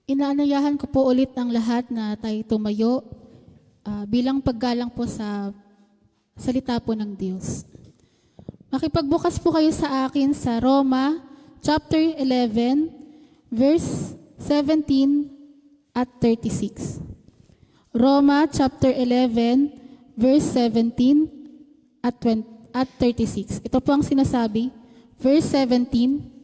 Inaanayahan ko po ulit ang lahat na tayo tumayo bilang paggalang po sa salita po ng Diyos. Makipagbukas po kayo sa akin sa Roma chapter 11, verse 17 at 36. Roma chapter 11, verse 17 at 36. Ito po ang sinasabi. Verse 17,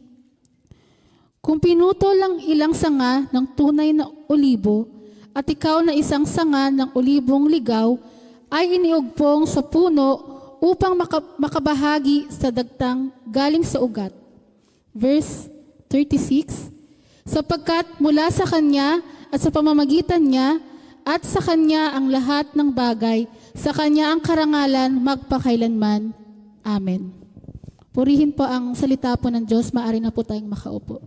kung pinutol lang ilang sanga ng tunay na olibo at ikaw na isang sanga ng olibong ligaw ay iniugpong sa puno upang makabahagi sa dagtang galing sa ugat. Verse 36, sapagkat mula sa Kanya at sa pamamagitan niya at sa Kanya ang lahat ng bagay, sa Kanya ang karangalan magpakailanman. Amen. Purihin po ang salita po ng Diyos, maaari na po tayong makaupo.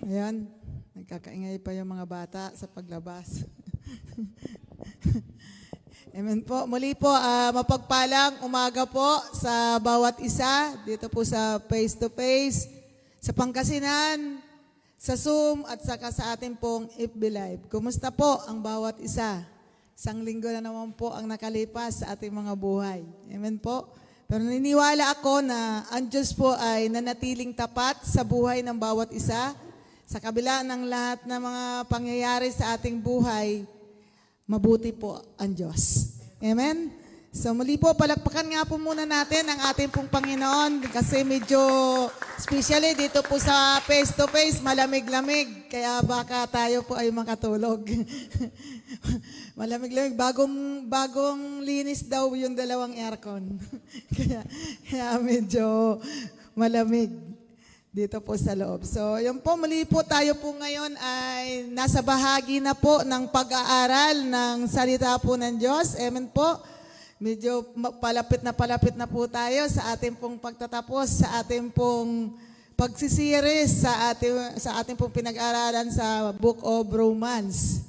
Ayan, nagkakaingay pa yung mga bata sa paglabas. Amen po. Muli po, mapagpalang umaga po sa bawat isa, dito po sa face-to-face, sa Pangasinan, sa Zoom, at saka sa ating pong FB Live. Kumusta po ang bawat isa? Isang linggo na naman po ang nakalipas sa ating mga buhay. Amen po. Pero naniniwala ako na ang Diyos po ay nanatiling tapat sa buhay ng bawat isa. Sa kabila ng lahat ng mga pangyayari sa ating buhay, mabuti po ang Diyos. Amen? So muli po, palakpakan nga po muna natin ang ating pong Panginoon kasi medyo, especially dito po sa face-to-face, malamig-lamig. Kaya baka tayo po ay makatulog. Malamig-lamig. Bagong linis daw yung dalawang aircon. kaya medyo malamig dito po sa loob. So, yun po, muli po tayo po ngayon ay nasa bahagi na po ng pag-aaral ng salita po ng Diyos. Amen po. Medyo palapit na po tayo sa ating pong pagtatapos, sa ating pong pagsisiris, sa ating pong pinag-aaralan sa Book of Romans.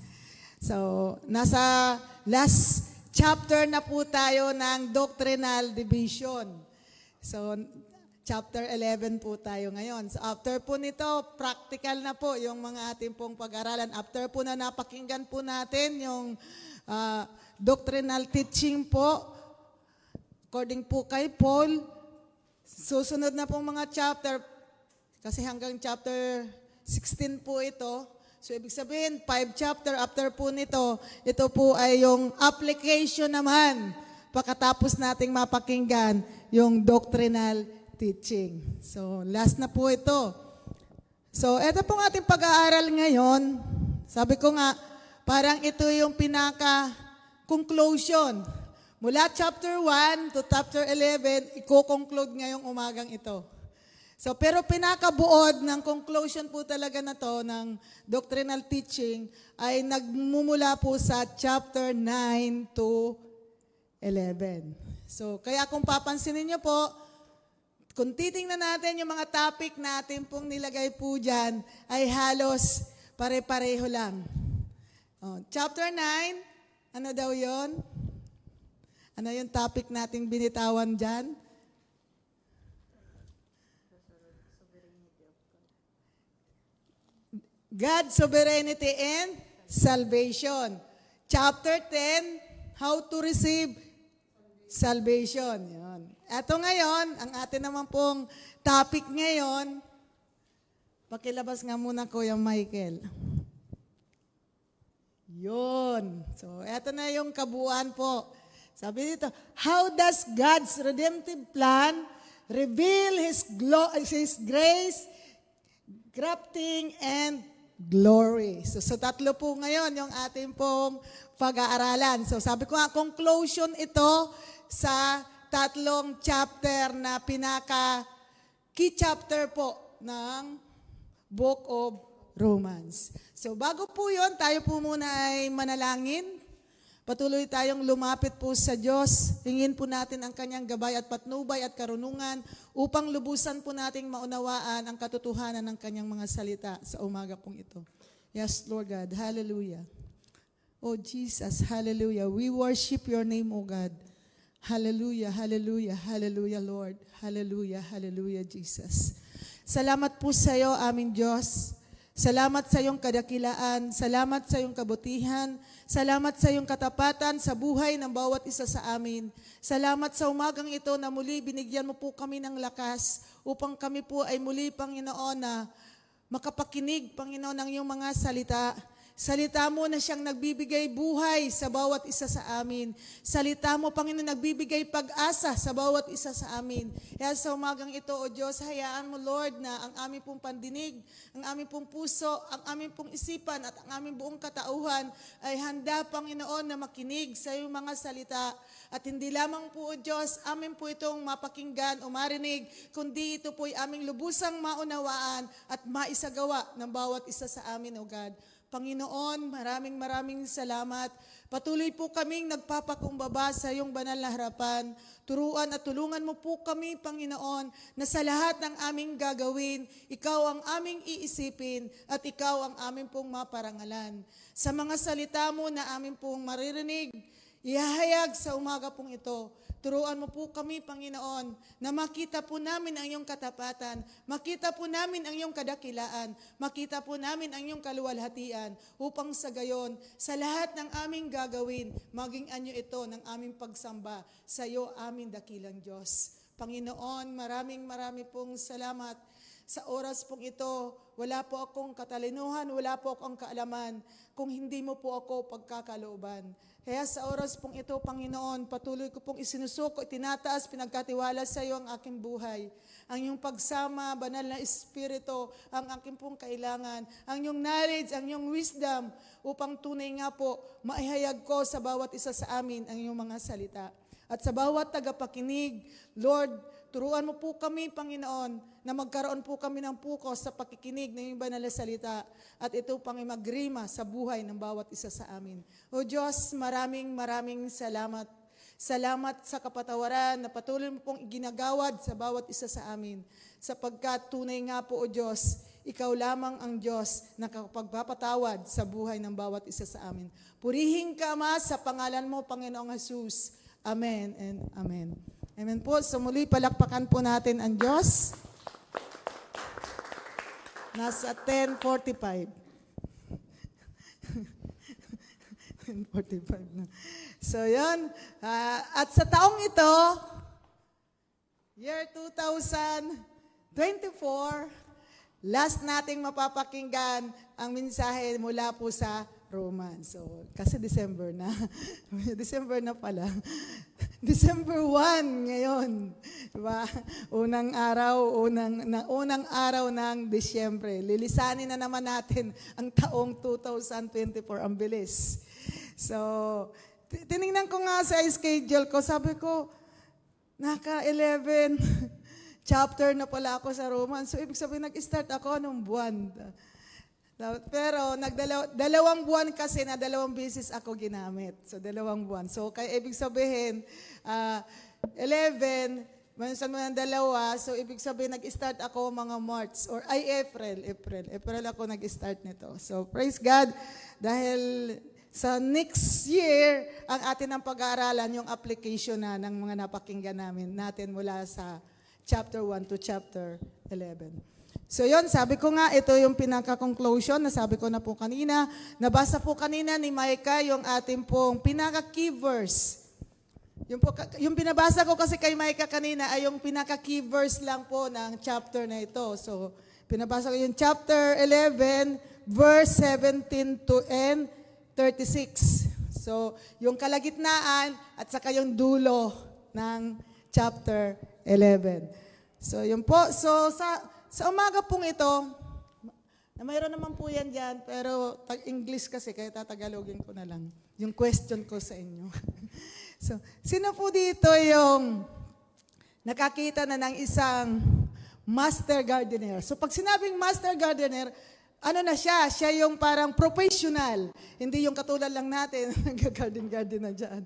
So, nasa last chapter na po tayo ng doctrinal division. So, Chapter 11 po tayo ngayon. So after po nito, practical na po yung mga ating pong pag-aralan. After po na napakinggan po natin yung doctrinal teaching po, according po kay Paul, susunod na pong mga chapter, kasi hanggang chapter 16 po ito. So ibig sabihin, 5 chapter after po nito, ito po ay yung application naman, pagkatapos nating mapakinggan yung doctrinal teaching. So, last na po ito. So, ito pong ating pag-aaral ngayon. Sabi ko nga, parang ito yung pinaka-conclusion. Mula chapter 1 to chapter 11, i-conclude ngayong umagang ito. So, pero pinakabuod ng conclusion po talaga na to ng doctrinal teaching ay nagmumula po sa chapter 9 to 11. So, kaya kung papansinin niyo po, kung titingnan natin yung mga topic natin pong nilagay po dyan, ay halos pare-pareho lang. Chapter 9, ano daw yon? Ano yung topic nating binitawan dyan? God's sovereignty and salvation. Chapter 10, how to receive salvation. Yun. Ito ngayon, ang atin naman pong topic ngayon, pakilabas nga muna Kuya Michael. Yun. So, ito na yung kabuuan po. Sabi dito, how does God's redemptive plan reveal His grace, grafting, and glory? So, tatlo po ngayon yung ating pong pag-aaralan. So, sabi ko nga, conclusion ito sa tatlong chapter na key chapter po ng Book of Romans. So bago po yun, tayo po muna ay manalangin. Patuloy tayong lumapit po sa Diyos. Hingin po natin ang kanyang gabay at patnubay at karunungan upang lubusan po nating maunawaan ang katotohanan ng kanyang mga salita sa umaga pong ito. Yes, Lord God. Hallelujah. Oh Jesus, hallelujah. We worship your name, O God. Hallelujah, hallelujah, hallelujah, Lord. Hallelujah, hallelujah, Jesus. Salamat po sa iyo, aming Diyos. Salamat sa iyong kadakilaan. Salamat sa iyong kabutihan. Salamat sa iyong katapatan sa buhay ng bawat isa sa amin. Salamat sa umagang ito na muli binigyan mo po kami ng lakas upang kami po ay muli, Panginoon, na makapakinig, Panginoon, ng iyong mga salita. Salita mo na siyang nagbibigay buhay sa bawat isa sa amin. Salita mo, Panginoon, nagbibigay pag-asa sa bawat isa sa amin. Kaya sa umagang ito, O Diyos, hayaan mo, Lord, na ang aming pong pandinig, ang aming pong puso, ang aming pong isipan at ang aming buong katauhan ay handa, Panginoon, na makinig sa iyong mga salita. At hindi lamang po, O Diyos, amin po itong mapakinggan o marinig, kundi ito po'y aming lubusang maunawaan at maisagawa ng bawat isa sa amin, O God. Panginoon, maraming salamat. Patuloy po kaming nagpapakumbaba sa iyong banal na harapan. Turuan at tulungan mo po kami, Panginoon, na sa lahat ng aming gagawin, ikaw ang aming iisipin at ikaw ang aming pong maparangalan. Sa mga salita mo na aming pong maririnig, ihahayag sa umaga pong ito. Turuan mo po kami, Panginoon, na makita po namin ang iyong katapatan, makita po namin ang iyong kadakilaan, makita po namin ang iyong kaluwalhatian, upang sa gayon, sa lahat ng aming gagawin, maging anyo ito ng aming pagsamba sa iyo, aming dakilang Diyos. Panginoon, maraming pong salamat. Sa oras pong ito, wala po akong katalinuhan, wala po akong kaalaman, kung hindi mo po ako pagkakalooban. Kaya sa oras pong ito, Panginoon, patuloy ko pong isinusuko, itinataas, pinagkatiwala sa iyo ang aking buhay. Ang iyong pagsama, banal na Espiritu, ang aking pong kailangan. Ang iyong knowledge, ang iyong wisdom, upang tunay nga po, maihayag ko sa bawat isa sa amin ang iyong mga salita. At sa bawat tagapakinig, Lord, turuan mo po kami, Panginoon, na magkaroon po kami ng pukos sa pakikinig ng iyong banal na salita at ito pang magrima sa buhay ng bawat isa sa amin. O Diyos, maraming salamat. Salamat sa kapatawaran na patuloy mo pong iginagawad sa bawat isa sa amin. Sapagkat tunay nga po, O Diyos, ikaw lamang ang Diyos na kapagpapatawad sa buhay ng bawat isa sa amin. Purihin ka, Ama, sa pangalan mo, Panginoong Jesus. Amen and amen. Amen po. So muli palakpakan po natin ang Diyos. Nasa 10:45. 10:45 na. So yun. At sa taong ito, year 2024, last nating mapapakinggan ang mensahe mula po sa Romans. So, kasi December na. December na pala. December 1 ngayon. Diba? Unang araw ng Disyembre. Lilisanin na naman natin ang taong 2024. Ang bilis. So, tinignan ko nga sa schedule ko. Sabi ko, naka-11 chapter na pala ako sa Romans. So, ibig sabihin, nag-start ako nung buwan. Pero dalawang buwan kasi na dalawang beses ako ginamit. So, 2 buwan. So, kaya ibig sabihin, 11, minsan mo ng 2, so ibig sabihin, nag-start ako mga March, or April ako nag-start nito. So, praise God, dahil sa next year, ang atin ang pag-aaralan, yung application na ng mga napakinggan natin mula sa chapter 1 to chapter 11. So yun, sabi ko nga, ito yung pinaka-conclusion na sabi ko na po kanina. Nabasa po kanina ni Micah yung ating pong pinaka-key verse. Yung binabasa ko kasi kay Micah kanina ay yung pinaka-key verse lang po ng chapter na ito. So pinabasa ko yung chapter 11, verse 17 to end 36. So yung kalagitnaan at saka yung dulo ng chapter 11. So yun po. So sa umaga pong ito, na mayroon naman po yan dyan, pero English kasi, kaya tatagalogin ko na lang yung question ko sa inyo. So, sino po dito yung nakakita na ng isang master gardener. So pag sinabing master gardener, ano na siya? Siya yung parang professional. Hindi yung katulad lang natin, nag-garden na dyan.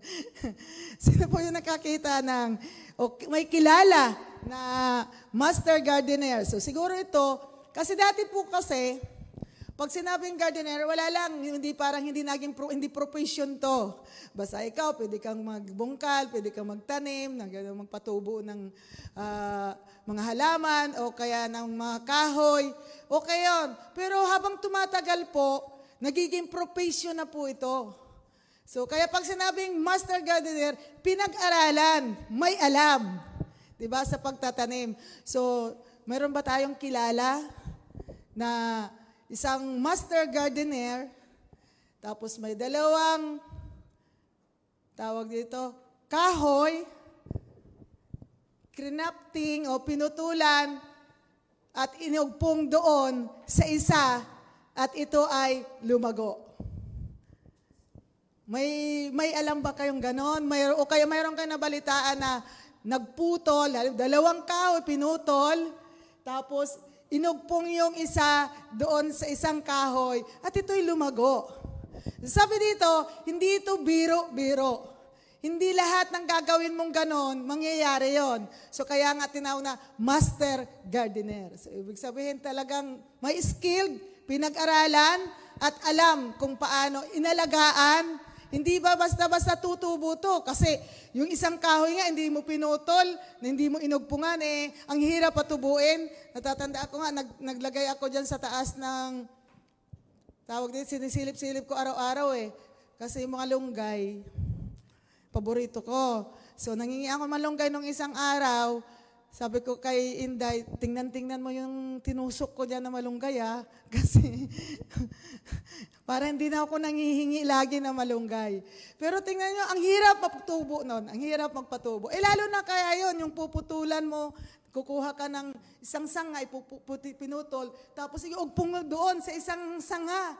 Sino po yung nakakita ng, o may kilala na master gardener? So siguro ito, kasi dati po kasi, pag sinabing gardener, wala lang, hindi parang hindi naging hindi profession to. Basta ikaw, pwede kang magbungkal, pwede kang magtanim, magpatubo ng mga halaman, o kaya ng mga kahoy, okay yun. Pero habang tumatagal po, nagiging profession na po ito. So kaya pag sinabing master gardener, pinag-aralan, may alam, 'di ba, sa pagtatanim. So, mayroon ba tayong kilala na isang master gardener, tapos may dalawang, tawag dito, kahoy, krinapting o pinutulan, at inugpong doon sa isa, at ito ay lumago. May alam ba kayong ganon? O kaya mayroon kayong nabalitaan na nagputol, dalawang kahoy pinutol, tapos inugpong yung isa doon sa isang kahoy at ito'y lumago. Sabi dito, hindi ito biro-biro. Hindi lahat ng gagawin mong ganon, mangyayari yon. So kaya nga tinawag na master gardener. So ibig sabihin talagang may skilled, pinag-aralan at alam kung paano inalagaan. Hindi ba basta-basta tutubo to? Kasi yung isang kahoy nga, hindi mo pinutol, hindi mo inugpungan, ang hirap patubuin. Natatanda ako nga, naglagay ako dyan sa taas ng, tawag din, sinisilip-silip ko araw-araw Kasi yung mga lunggay, paborito ko. So nangingi ako malunggay nung isang araw, sabi ko kay Inday, tingnan mo yung tinusok ko dyan na malunggay Kasi para hindi na ako nangihingi lagi na malunggay. Pero tingnan nyo, ang hirap magpatubo nun. Ang hirap magpatubo. Lalo na kaya yon yung puputulan mo, kukuha ka ng isang sanga, pinutol, tapos iugpong mo doon sa isang sanga,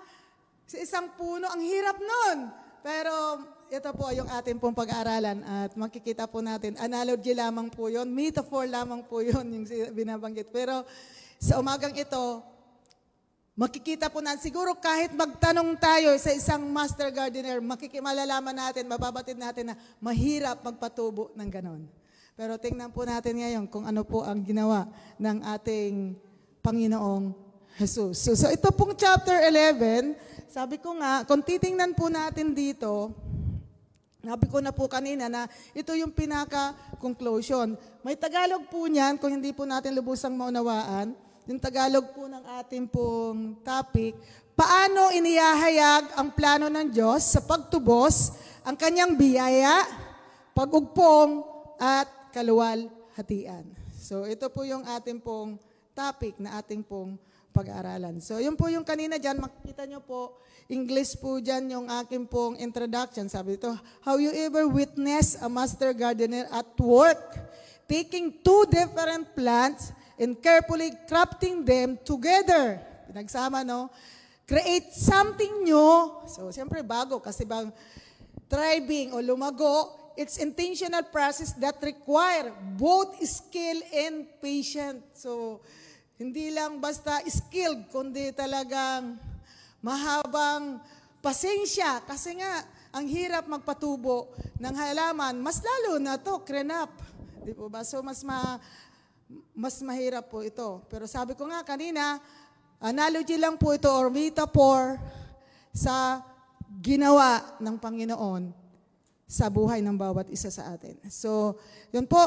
sa isang puno. Ang hirap nun. Pero ito po yung ating pong pag-aaralan at makikita po natin, analogy lamang po yun, metaphor lamang po yun yung binabanggit. Pero sa umagang ito, makikita po natin, siguro kahit magtanong tayo sa isang master gardener, malalaman natin, mababatid natin na mahirap magpatubo ng ganon. Pero tingnan po natin ngayon kung ano po ang ginawa ng ating Panginoong Jesus. So ito pong chapter 11, sabi ko nga, kung titingnan po natin dito, sabi ko na po kanina na ito yung pinaka-conclusion. May Tagalog po niyan, kung hindi po natin lubusang maunawaan, yung Tagalog po ng ating pong topic, paano inihahayag ang plano ng Diyos sa pagtubos, ang kanyang biyaya, pag-ugpong, at kaluwalhatian. So ito po yung ating pong topic na ating pong pag-aaralan. So yun po yung kanina dyan, makikita nyo po, English po dyan yung aking pong introduction. Sabi ito, how you ever witness a master gardener at work, taking two different plants and carefully crafting them together. Pinagsama, no? Create something new. So, siyempre bago kasi thriving o lumago, it's intentional process that require both skill and patience. So, hindi lang basta skilled, kundi talagang mahabang pasensya. Kasi nga, ang hirap magpatubo ng halaman, mas lalo na to, krenap. Di po ba? So, mas mahirap po ito. Pero sabi ko nga kanina, analogy lang po ito or metaphor sa ginawa ng Panginoon sa buhay ng bawat isa sa atin. So, yun po.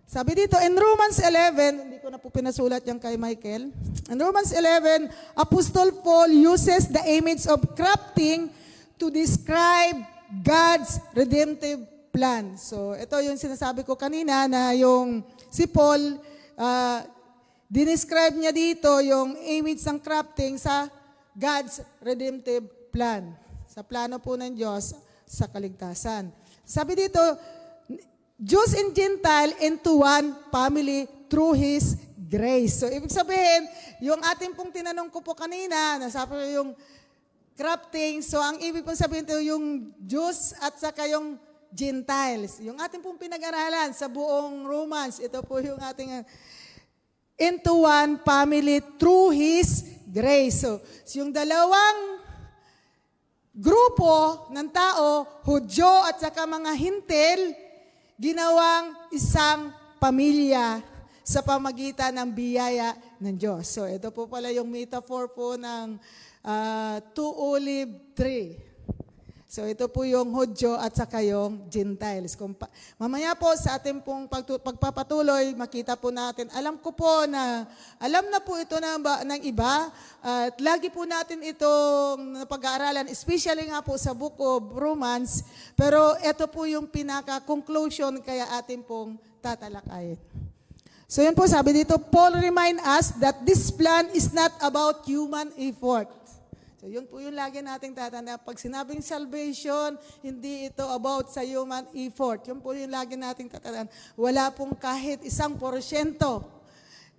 Sabi dito, in Romans 11, hindi ko na po pinasulat yan kay Michael. In Romans 11, Apostle Paul uses the image of crafting to describe God's redemptive plan. So, ito yung sinasabi ko kanina na yung si Paul, dinescribe niya dito yung image ng crafting sa God's redemptive plan. Sa plano po ng Diyos sa kaligtasan. Sabi dito, Jews and Gentile into one family through His grace. So, ibig sabihin, yung ating pong tinanong ko po kanina, nasabi ko yung crafting, so ang ibig pong sabihin ito yung Jews at saka yung Gentiles. Yung ating pong pinag-aralan sa buong Romans, ito po yung ating into one family through His grace. So yung dalawang grupo ng tao, Hudyo at saka mga Hintil, ginawang isang pamilya sa pamagitan ng biyaya ng Diyos. So ito po pala yung metaphor po ng two olive tree. So ito po yung Hudyo at saka yung Gentiles. Mamaya po sa ating pong pagpapatuloy, makita po natin, alam na po ito ng iba, at lagi po natin itong pag-aaralan, especially nga po sa Book of Romans, pero ito po yung pinaka-conclusion kaya atin pong tatalakayin. So yun po, sabi dito, Paul remind us that this plan is not about human effort. So yun po yung lagi nating tatanda. Pag sinabing salvation, hindi ito about sa human effort. Yun po yung lagi nating tatandaan. Wala pong kahit 1%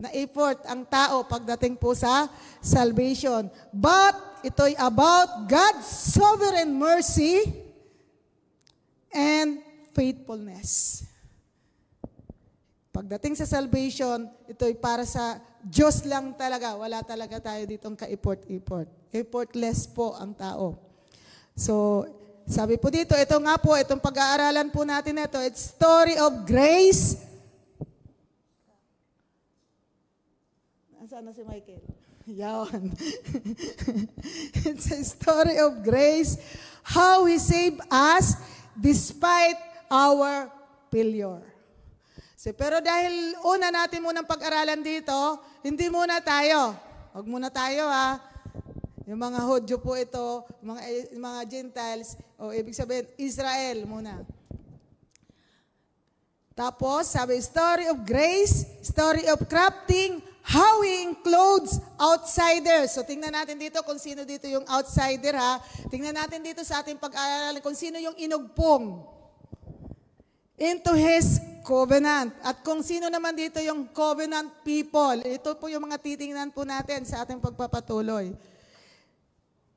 na effort ang tao pagdating po sa salvation. But ito'y about God's sovereign mercy and faithfulness. Pagdating sa salvation, ito'y para sa Diyos lang talaga. Wala talaga tayo ditong ka-effort. Effortless po ang tao. So, sabi po dito, ito nga po, itong pag-aaralan po natin ito, it's story of grace. Nasaan na si Michael? Yawan. It's a story of grace, how He saved us despite our failure. So, pero dahil una natin munang pag-aralan dito, hindi muna tayo. Huwag muna tayo Yung mga Hudyo po ito, mga Gentiles, o ibig sabihin, Israel muna. Tapos, sabi, story of grace, story of crafting, how He includes outsiders. So, tingnan natin dito kung sino dito yung outsider Tingnan natin dito sa ating pag-aaral kung sino yung inugpong into His covenant. At kung sino naman dito yung covenant people. Ito po yung mga titingnan po natin sa ating pagpapatuloy.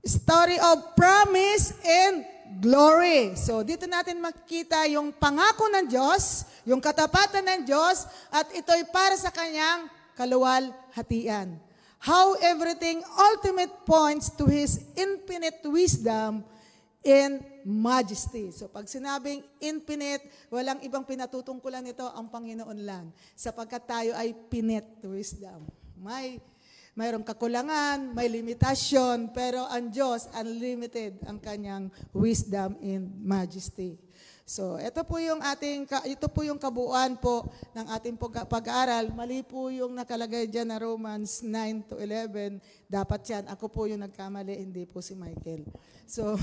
Story of promise and glory. So, dito natin makikita yung pangako ng Diyos, yung katapatan ng Diyos, at ito'y para sa Kanyang kaluwalhatian. How everything ultimate points to His infinite wisdom and majesty. So, pag sinabing infinite, walang ibang pinatutungkulan nito ang Panginoon lang. Sapagkat tayo ay finite wisdom. Mayroong kakulangan, may limitasyon, pero ang Diyos, unlimited ang kanyang wisdom and majesty. So, ito po yung kabuuan po ng ating pag-aaral. Mali po yung nakalagay dyan na Romans 9 to 11. Dapat yan. Ako po yung nagkamali, hindi po si Michael. So,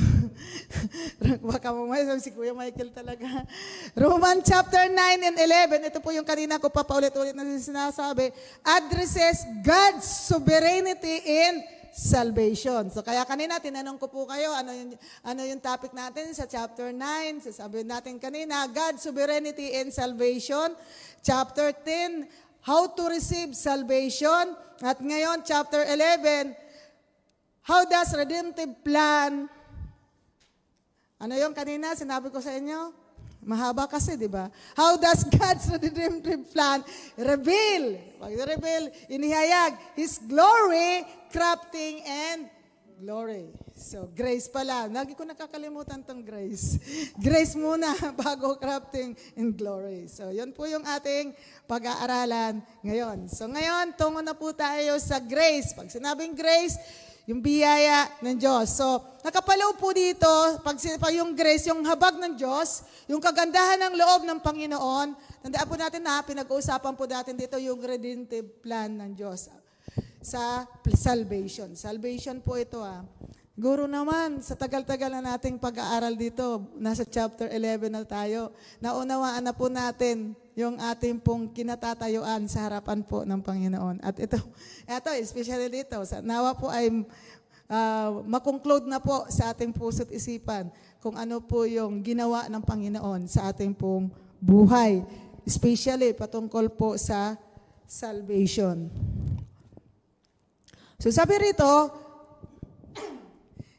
baka mamaya si Kuya Michael talaga. Romans chapter 9 and 11, ito po yung kanina ko papaulit-ulit na sinasabi, addresses God's sovereignty in salvation. So kaya kanina tinanong ko po kayo, ano yung topic natin sa chapter 9? Sasabihin natin kanina, God's sovereignty in salvation. Chapter 10, how to receive salvation. At ngayon, chapter 11, how does redemptive plan, ano yung kanina sinabi ko sa inyo? Mahaba kasi, di ba? How does God's redemptive plan reveal? Pag-reveal, inihayag His glory, crafting, and glory. So, grace pala. Lagi ko nakakalimutan tong grace. Grace muna bago crafting and glory. So, yun po yung ating pag-aaralan ngayon. So, ngayon, tungo na po tayo sa grace. Pag sinabing grace, yung biyaya ng Diyos. So, nakapalaw po dito, pag yung grace, yung habag ng Diyos, yung kagandahan ng loob ng Panginoon, tandaan po natin na pinag-uusapan po natin dito yung redemptive plan ng Diyos sa salvation. Salvation po ito Guro naman, sa tagal-tagal na nating pag-aaral dito, nasa chapter 11 na tayo, naunawaan na po natin yung ating pong kinatatayuan sa harapan po ng Panginoon. At ito especially dito, nawa po ay makonclude na po sa ating puso't isipan kung ano po yung ginawa ng Panginoon sa ating pong buhay. Especially patungkol po sa salvation. So sabi rito,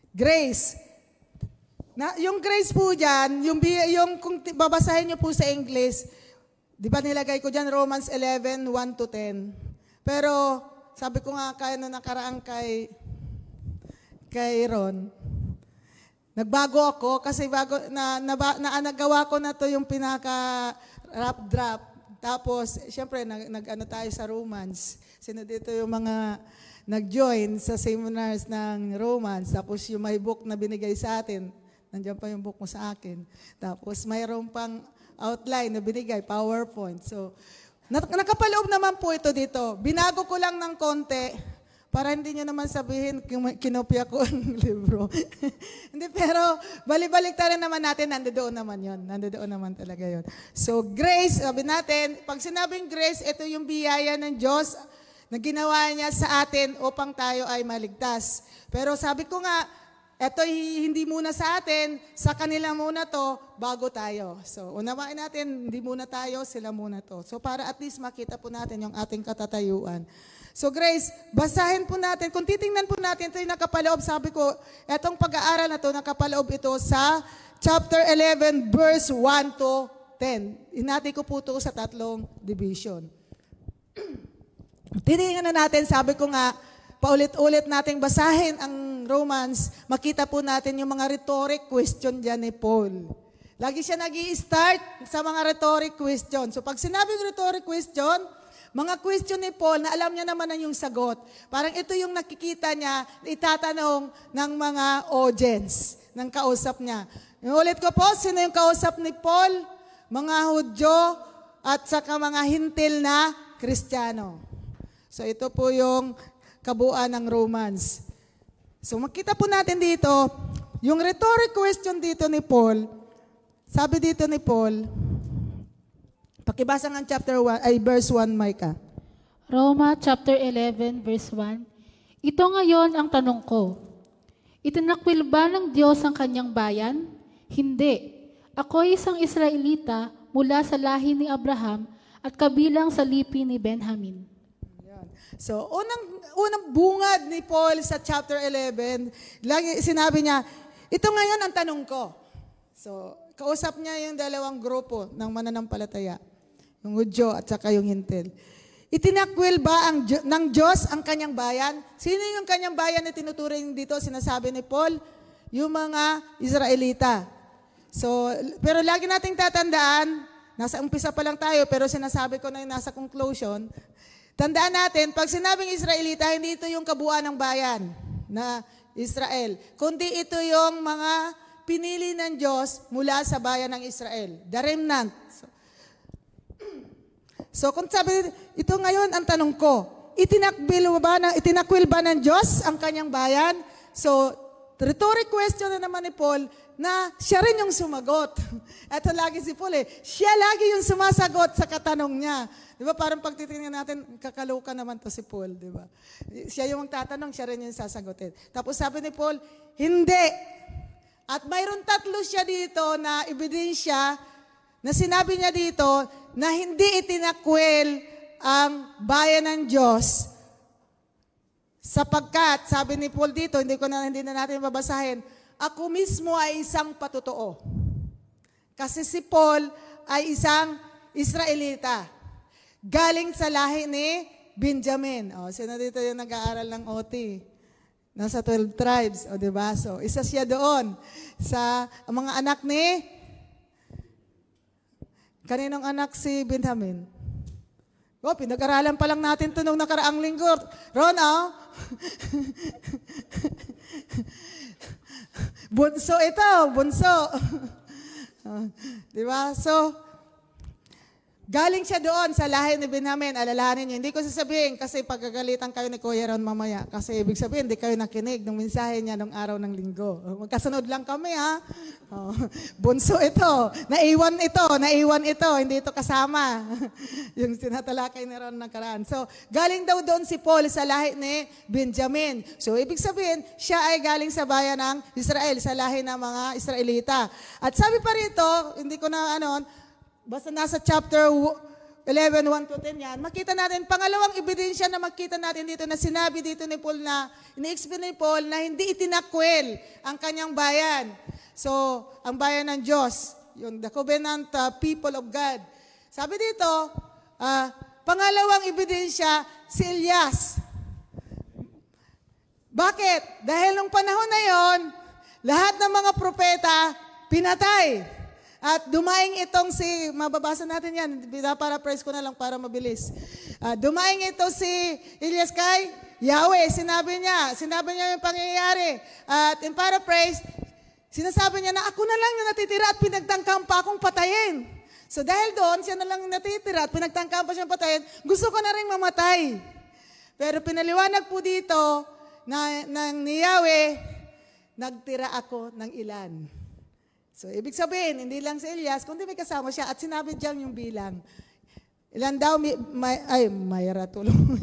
grace. Yung grace po dyan, yung kung babasahin nyo po sa English, di ba nilagay ko dyan Romans 11, 1 to 10. Pero sabi ko nga kaya nung nakaraan kay Ron, nagbago ako kasi nagawa ko na to yung pinaka rap drop. Tapos, syempre, nag-ano tayo sa Romance. Sino dito yung mga nag-join sa seminars ng Romance. Tapos yung may book na binigay sa atin, nandiyan pa yung book mo sa akin. Tapos mayroon pang outline na binigay, PowerPoint. So, nakapaloob naman po ito dito. Binago ko lang ng konti para hindi nyo naman sabihin kinopya ko ang libro. Hindi, pero balik-balik tayo naman natin, nandoon naman yon. Nandoon naman talaga yon. So, grace, sabi natin, pag sinabing grace, ito yung biyaya ng Diyos na ginawa niya sa atin upang tayo ay maligtas. Pero sabi ko nga, ito hindi muna sa atin, sa kanila muna to, bago tayo. So, unawain natin, hindi muna tayo, sila muna to. So, para at least makita po natin yung ating katatayuan. So, Grace, basahin po natin. Kung titingnan po natin, ito yung nakapaloob. Sabi ko, etong pag-aaral na to, nakapaloob ito sa chapter 11, verse 1 to 10. Inati ko po ito sa 3 division. Titingnan na natin, sabi ko nga, paulit-ulit nating basahin ang Romans, makita po natin yung mga rhetoric question dyan ni Paul. Lagi siya nag-i-start sa mga rhetoric question. So pag sinabing rhetoric question, mga question ni Paul na alam niya naman na yung sagot. Parang ito yung nakikita niya, itatanong ng mga audience, ng kausap niya. Ulit ko po, sino yung kausap ni Paul? Mga Hudyo at saka mga hintil na Kristiyano. So ito po yung kabuuan ng Romans. So makita po natin dito, yung rhetoric question dito ni Paul, sabi dito ni Paul, pakibasa ng chapter 1, ay verse 1, Micah. Roma chapter 11 verse 1. Ito ngayon ang tanong ko. Itinakwil ba ng Diyos ang kanyang bayan? Hindi. Ako ay isang Israelita mula sa lahi ni Abraham at kabilang sa lipi ni Benjamin. So, unang bungad ni Paul sa chapter 11, lagi sinabi niya, ito ngayon ang tanong ko. So, kausap niya yung dalawang grupo ng mananampalataya, yung Hudyo at saka yung Hintil. Itinakwil ba ng Diyos ang kanyang bayan? Sino yung kanyang bayan na tinuturing dito, sinasabi ni Paul? Yung mga Israelita. So, pero lagi nating tatandaan, nasa umpisa pa lang tayo, pero sinasabi ko na yung nasa conclusion, tandaan natin, pag sinabing Israelita, hindi ito yung kabuuan ng bayan na Israel, kundi ito yung mga pinili ng Diyos mula sa bayan ng Israel, the remnant. So kung sabi, ito ngayon ang tanong ko, itinakwil ba ng Diyos ang kanyang bayan? So, rhetoric question na naman ni Paul na siya rin yung sumagot. Ito lagi si Paul siya lagi yung sumasagot sa katanong niya. Di ba? Parang pag titingnan natin, kakaluka naman to si Paul, di ba? Siya yung tatanong, siya rin yung sasagutin. Tapos sabi ni Paul, hindi. At mayroon 3 siya dito na ebidensya na sinabi niya dito na hindi itinakwil ang bayan ng Diyos sapagkat, sabi ni Paul dito, hindi na natin babasahin, ako mismo ay isang patotoo. Kasi si Paul ay isang Israelita. Galing sa lahi ni Benjamin. O, sino dito yung nag-aaral ng OT? Nasa 12 tribes. O, diba? So, isa siya doon. Sa mga anak ni... Kaninong anak si Benjamin? Oh, pinag-aralan pa lang natin ito nung nakaraang linggo. Ron, bunso ito, bunso. Diba? So, galing siya doon sa lahi ni Benjamin. Alalahanin niyo. Hindi ko sasabihin kasi pagkagalitan kayo ni Kuya Ron mamaya. Kasi ibig sabihin, hindi kayo nakinig ng mensahe niya nung araw ng linggo. Magkasunod lang kami, ha? Oh, bunso ito. Naiwan ito. Hindi ito kasama. Yung sinatalakay ni Ron nakaraan. So, galing daw doon si Paul sa lahi ni Benjamin. So, ibig sabihin, siya ay galing sa bayan ng Israel, sa lahi ng mga Israelita. At sabi pa rito, hindi ko na basta nasa chapter 11, 1 to 10 yan, makita natin, pangalawang ebidensya na makita natin dito na sinabi dito ni Paul na, ini-explain ni Paul na hindi itinakwil ang kanyang bayan. So, ang bayan ng Diyos, yung the covenant people of God. Sabi dito, Pangalawang ebidensya, si Elias. Bakit? Dahil nung panahon na yon, lahat ng mga propeta pinatay. At dumaing itong mababasa natin yan, para-praise ko na lang para mabilis. Dumaing ito si Elias kay Yahweh, sinabi niya yung pangyayari. At in para-praise, sinasabi niya na ako na lang yung natitira at pinagtangkang pa akong patayin. So dahil doon, siya na lang yung natitira at pinagtangkang pa siyang patayin, gusto ko na rin mamatay. Pero pinaliwanag po dito ni Yahweh, nagtira ako ng ilan. So, ibig sabihin, hindi lang si Elias, kundi may kasama siya at sinabi dyan yung bilang. Ilan daw, Mayra, tulong.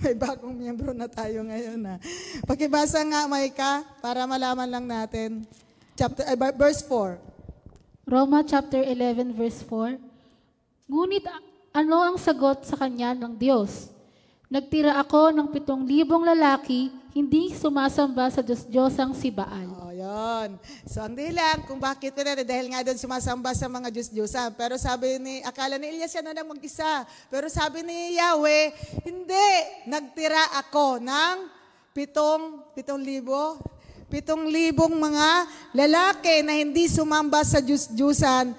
May bagong miyembro na tayo ngayon. Pakibasa nga, Maika, para malaman lang natin. Verse 4. Roma chapter 11 verse 4. Ngunit ano ang sagot sa kanya ng Diyos? Nagtira ako ng 7,000 lalaki, hindi sumasamba sa Diyos-Diyosang si Baal. Yun. So, ang dahilan kung bakit dahil nga doon sumasamba sa mga Diyos-Diyosan. Pero akala ni Elias siya na lang mag-isa. Pero sabi ni Yahweh, hindi, nagtira ako ng 7,000 mga lalaki na hindi sumamba sa Diyos-Diyosan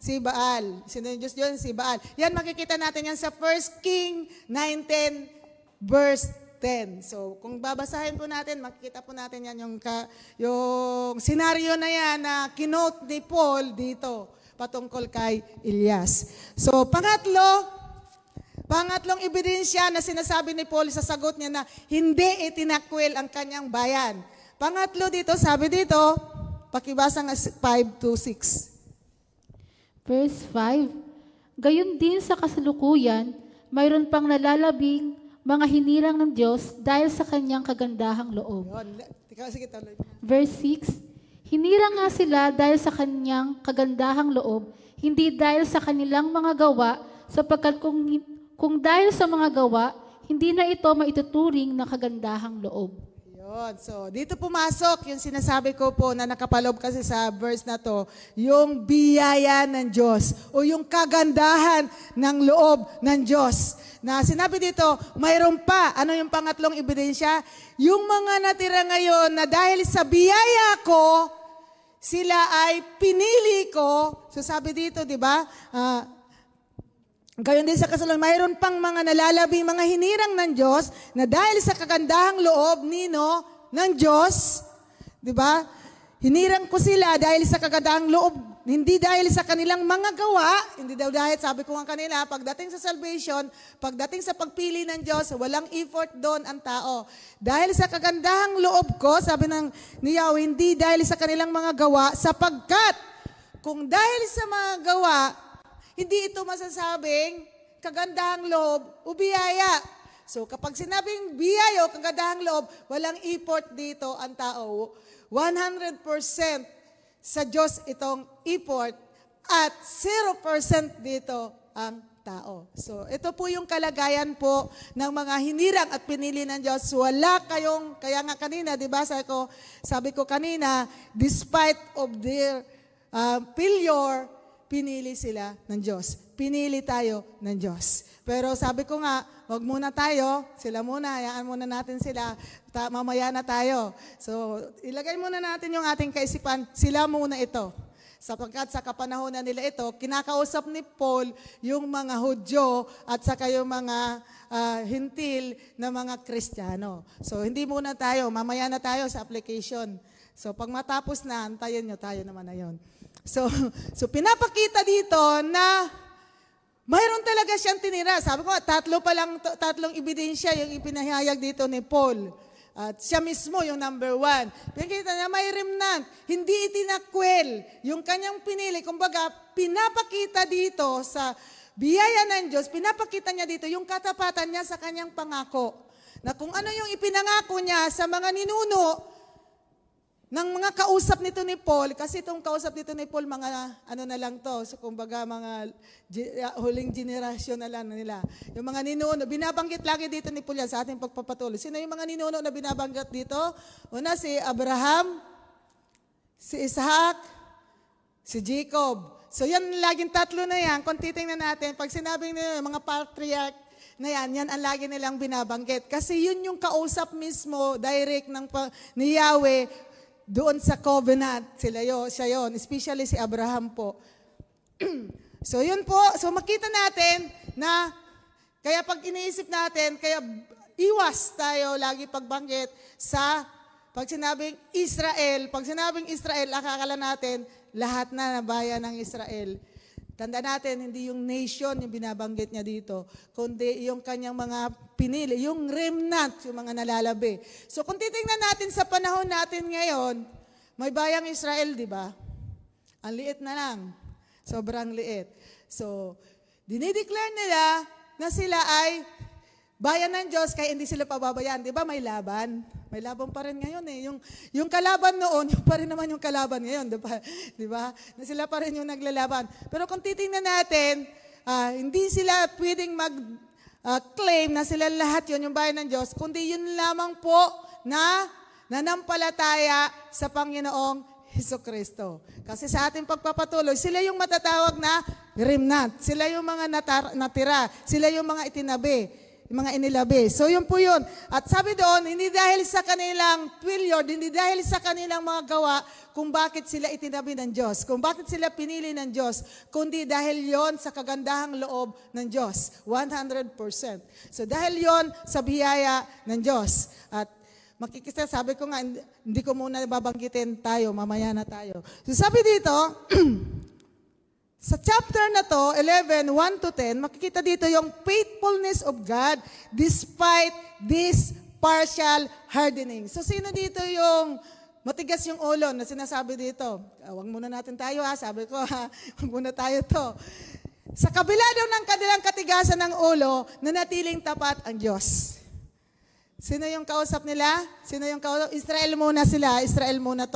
si Baal. Sino yung Diyos-Diyosan? Si Baal. Yan, makikita natin yan sa 1 King 19 verse 10. So, kung babasahin po natin, makikita po natin yan yung senaryo na yan na kinote ni Paul dito patungkol kay Elias. So, pangatlong ebidensya na sinasabi ni Paul sa sagot niya na hindi itinakwil ang kanyang bayan. Pangatlo dito, sabi dito, pakibasa nga 5 to 6. Verse 5, gayon din sa kasalukuyan, mayroon pang nalalabing mga hinirang ng Diyos dahil sa kanyang kagandahang loob. Sige, tuloy. Verse 6, hinirang nga sila dahil sa kanyang kagandahang loob, hindi dahil sa kanilang mga gawa, sapagkat kung dahil sa mga gawa, hindi na ito maituturing na kagandahang loob. So, dito pumasok yung sinasabi ko po na nakapaloob kasi sa verse na to, yung biyaya ng Diyos o yung kagandahan ng loob ng Diyos. Na sinabi dito, mayroon pa. Ano yung pangatlong ebidensya? Yung mga natira ngayon na dahil sa biyaya ko, sila ay pinili ko. So sabi dito, di ba? Gayon din sa kasalukuyan, mayroon pang mga nalalabing mga hinirang ng Diyos na dahil sa kagandahang loob ng Diyos, di ba? Hinirang ko sila dahil sa kagandahang loob, hindi dahil sa kanilang mga gawa, hindi daw dahil, sabi ko nga kanila, pagdating sa salvation, pagdating sa pagpili ng Diyos, walang effort doon ang tao. Dahil sa kagandahang loob ko, sabi ni Yahweh, hindi dahil sa kanilang mga gawa, sapagkat kung dahil sa mga gawa, hindi ito masasabing kagandahang loob o biyaya. So kapag sinabing biyaya o kagandahang loob, walang effort dito ang tao. 100% sa Diyos itong effort at 0% dito ang tao. So ito po yung kalagayan po ng mga hinirang at pinili ng Diyos. Kaya nga kanina, di ba, sabi ko kanina, despite of their failure, pinili sila ng Diyos. Pinili tayo ng Diyos. Pero sabi ko nga, wag muna tayo, sila muna, hayaan muna natin sila, mamaya na tayo. So, ilagay muna natin yung ating kaisipan, sila muna ito. Sapagkat sa kapanahonan nila ito, kinakausap ni Paul yung mga Hudyo at saka yung mga hintil na mga Kristiyano. So, hindi muna tayo, mamaya na tayo sa application. So, pag matapos na, antayin nyo, tayo naman na yun. So pinapakita dito na mayroon talaga siyang tinira. Sabi ko, tatlong ebidensya yung ipinahayag dito ni Paul. At siya mismo yung number 1. Pinakita niya, may remnant. Hindi itinakwil. Yung kanyang pinili, kumbaga, pinapakita dito sa biyaya ng Diyos, pinapakita niya dito yung katapatan niya sa kanyang pangako. Na kung ano yung ipinangako niya sa mga ninuno, ng mga kausap nito ni Paul, kasi itong kausap nito ni Paul, mga ano na lang to, so kumbaga mga huling generasyon na lang nila. Yung mga ninuno, binabanggit lagi dito ni Paul yan sa ating pagpapatuloy. Sino yung mga ninuno na binabanggit dito? Una, si Abraham, si Isaac, si Jacob. So yan, laging tatlo na yan. Kung titingnan natin, pag sinabing nila mga patriarch na yan ang lagi nilang binabanggit. Kasi yun yung kausap mismo, direct ni Yahweh, doon sa covenant. Siya yun. Especially si Abraham po. So yun po. So makita natin na, kaya pag iniisip natin, kaya iwas tayo lagi pagbanggit sa pag sinabing Israel, akakala natin lahat na bayan ng Israel. Tanda natin, hindi yung nation yung binabanggit niya dito, kundi yung kanyang mga pinili, yung remnant, yung mga nalalabi. So kung titingnan natin sa panahon natin ngayon, may bayang Israel, di ba? Ang liit na lang. Sobrang liit. So, dinideclare nila na sila ay bayan ng Diyos, kaya hindi sila pababayaan. Di ba may laban? May laban pa rin ngayon eh. Yung kalaban noon, yung pa rin naman yung kalaban ngayon. Di ba? Na sila pa rin yung naglalaban. Pero kung titingnan natin, hindi sila pwedeng mag-claim na sila lahat yun, yung bayan ng Diyos, kundi yun lamang po na nanampalataya sa Panginoong Hesukristo. Kasi sa ating pagpapatuloy, sila yung matatawag na remnant. Sila yung mga natira. Sila yung mga itinabi. Yung mga inilabi. So yun po yun. At sabi doon, hindi dahil sa kanilang failure, hindi dahil sa kanilang mga gawa, kung bakit sila itinabi ng Diyos, kung bakit sila pinili ng Diyos, kundi dahil yon sa kagandahang loob ng Diyos. 100%. So dahil yon sa biyaya ng Diyos. At makikita, sabi ko nga, hindi ko muna babanggitin tayo, mamaya na tayo. So sabi dito, sa chapter na to, 11, 1 to 10, makikita dito yung faithfulness of God despite this partial hardening. So sino dito yung matigas yung ulo na sinasabi dito? Huwag muna natin tayo sabi ko huwag muna tayo to. Sa kabila daw ng kanilang katigasan ng ulo, nanatiling tapat ang Diyos. Sino yung kausap nila? Sino yung kausap? Israel muna sila. Israel muna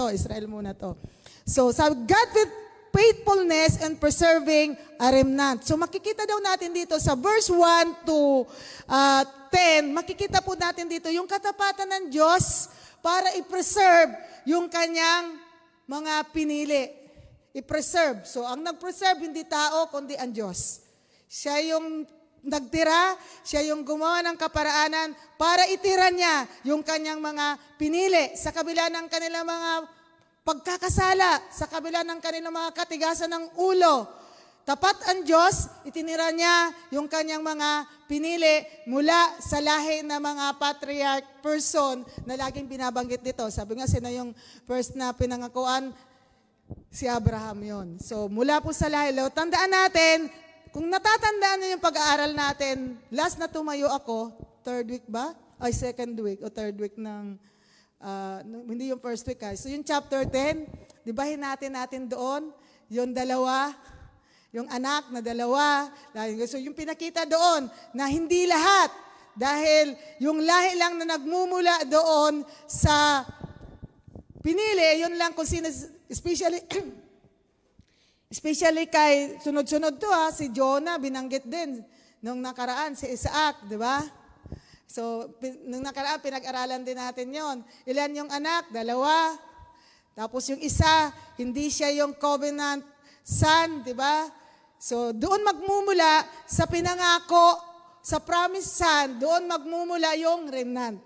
to. So sabi, God with faithfulness and preserving a remnant. So makikita daw natin dito sa verse 1 to 10, makikita po natin dito yung katapatan ng Diyos para i-preserve yung kanyang mga pinili. I-preserve. So ang nag-preserve hindi tao, kundi ang Diyos. Siya yung nagtira, siya yung gumawa ng kaparaanan para itira niya yung kanyang mga pinili sa kabila ng kanilang mga pagkakasala, sa kabila ng kanilang mga katigasan ng ulo. Tapat ang Diyos, itinira niya yung kanyang mga pinili mula sa lahi ng mga patriarch person na laging binabanggit dito. Sabi nga, sino yung first na pinangakuan? Si Abraham yon. So, mula po sa lahi. Tandaan natin, kung natatandaan niyo yung pag-aaral natin, last na tumayo ako, third week ba? Ay, second week o third week ng hindi yung first week. So yung chapter 10, di ba natin doon, yung dalawa, yung anak na dalawa. So yung pinakita doon na hindi lahat, dahil yung lahi lang na nagmumula doon sa pinili, yun lang kung sino, especially kay sunod-sunod to si Jonah, binanggit din nung nakaraan, si Isaac, di ba? So, nung nakaraan, pinag-aralan din natin yon. Ilan yung anak? 2. Tapos yung isa, hindi siya yung covenant son, di ba? So, doon magmumula sa pinangako, sa promised son, doon magmumula yung remnant.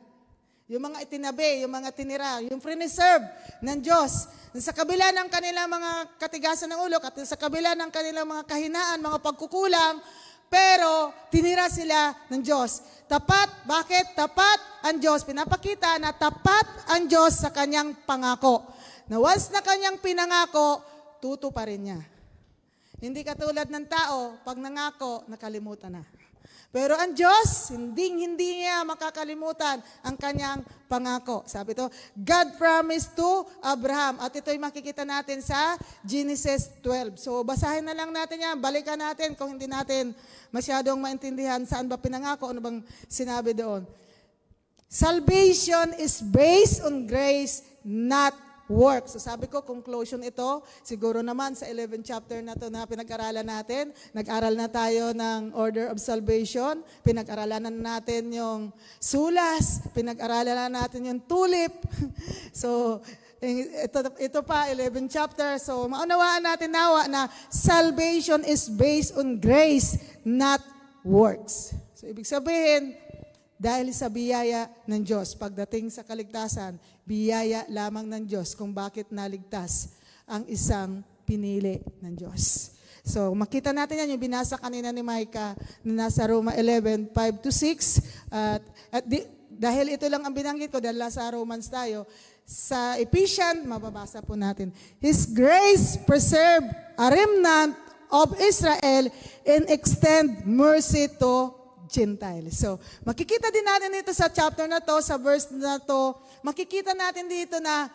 Yung mga itinabi, yung mga tinira, yung preserve ng Diyos. Sa kabila ng kanilang mga katigasan ng ulo, at sa kabila ng kanilang mga kahinaan, mga pagkukulang, pero tinira sila ng Diyos. Tapat, bakit? Tapat ang Diyos. Pinapakita na tapat ang Diyos sa kanyang pangako. Na once na kanyang pinangako, tutuparin niya. Hindi katulad ng tao, pag nangako, nakalimutan na. Pero ang Diyos, hindi niya makakalimutan ang kanyang pangako. Sabi ito, God promised to Abraham. At ito'y makikita natin sa Genesis 12. So basahin na lang natin yan, balikan natin kung hindi natin masyadong maintindihan saan ba pinangako, ano bang sinabi doon. Salvation is based on grace, not work. So sabi ko, conclusion ito, siguro naman sa 11th chapter na to na pinag-aralan natin, nag-aral na tayo ng order of salvation, pinag-aralan na natin yung sulas, pinag-aralan na natin yung tulip. So, ito pa, 11th chapter. So, maunawaan natin nawa na salvation is based on grace, not works. So, ibig sabihin, dahil sa biyaya ng Diyos, pagdating sa kaligtasan, biyaya lamang ng Diyos kung bakit naligtas ang isang pinili ng Diyos. So, makita natin yan, yung binasa kanina ni Micah na nasa Roma 11:5-6. Dahil ito lang ang binanggit ko, dahil sa Romans tayo, sa Ephesians, mababasa po natin, His grace preserve a remnant of Israel and extend mercy to Gentiles. So, makikita din natin dito sa chapter na to, sa verse na to, makikita natin dito na,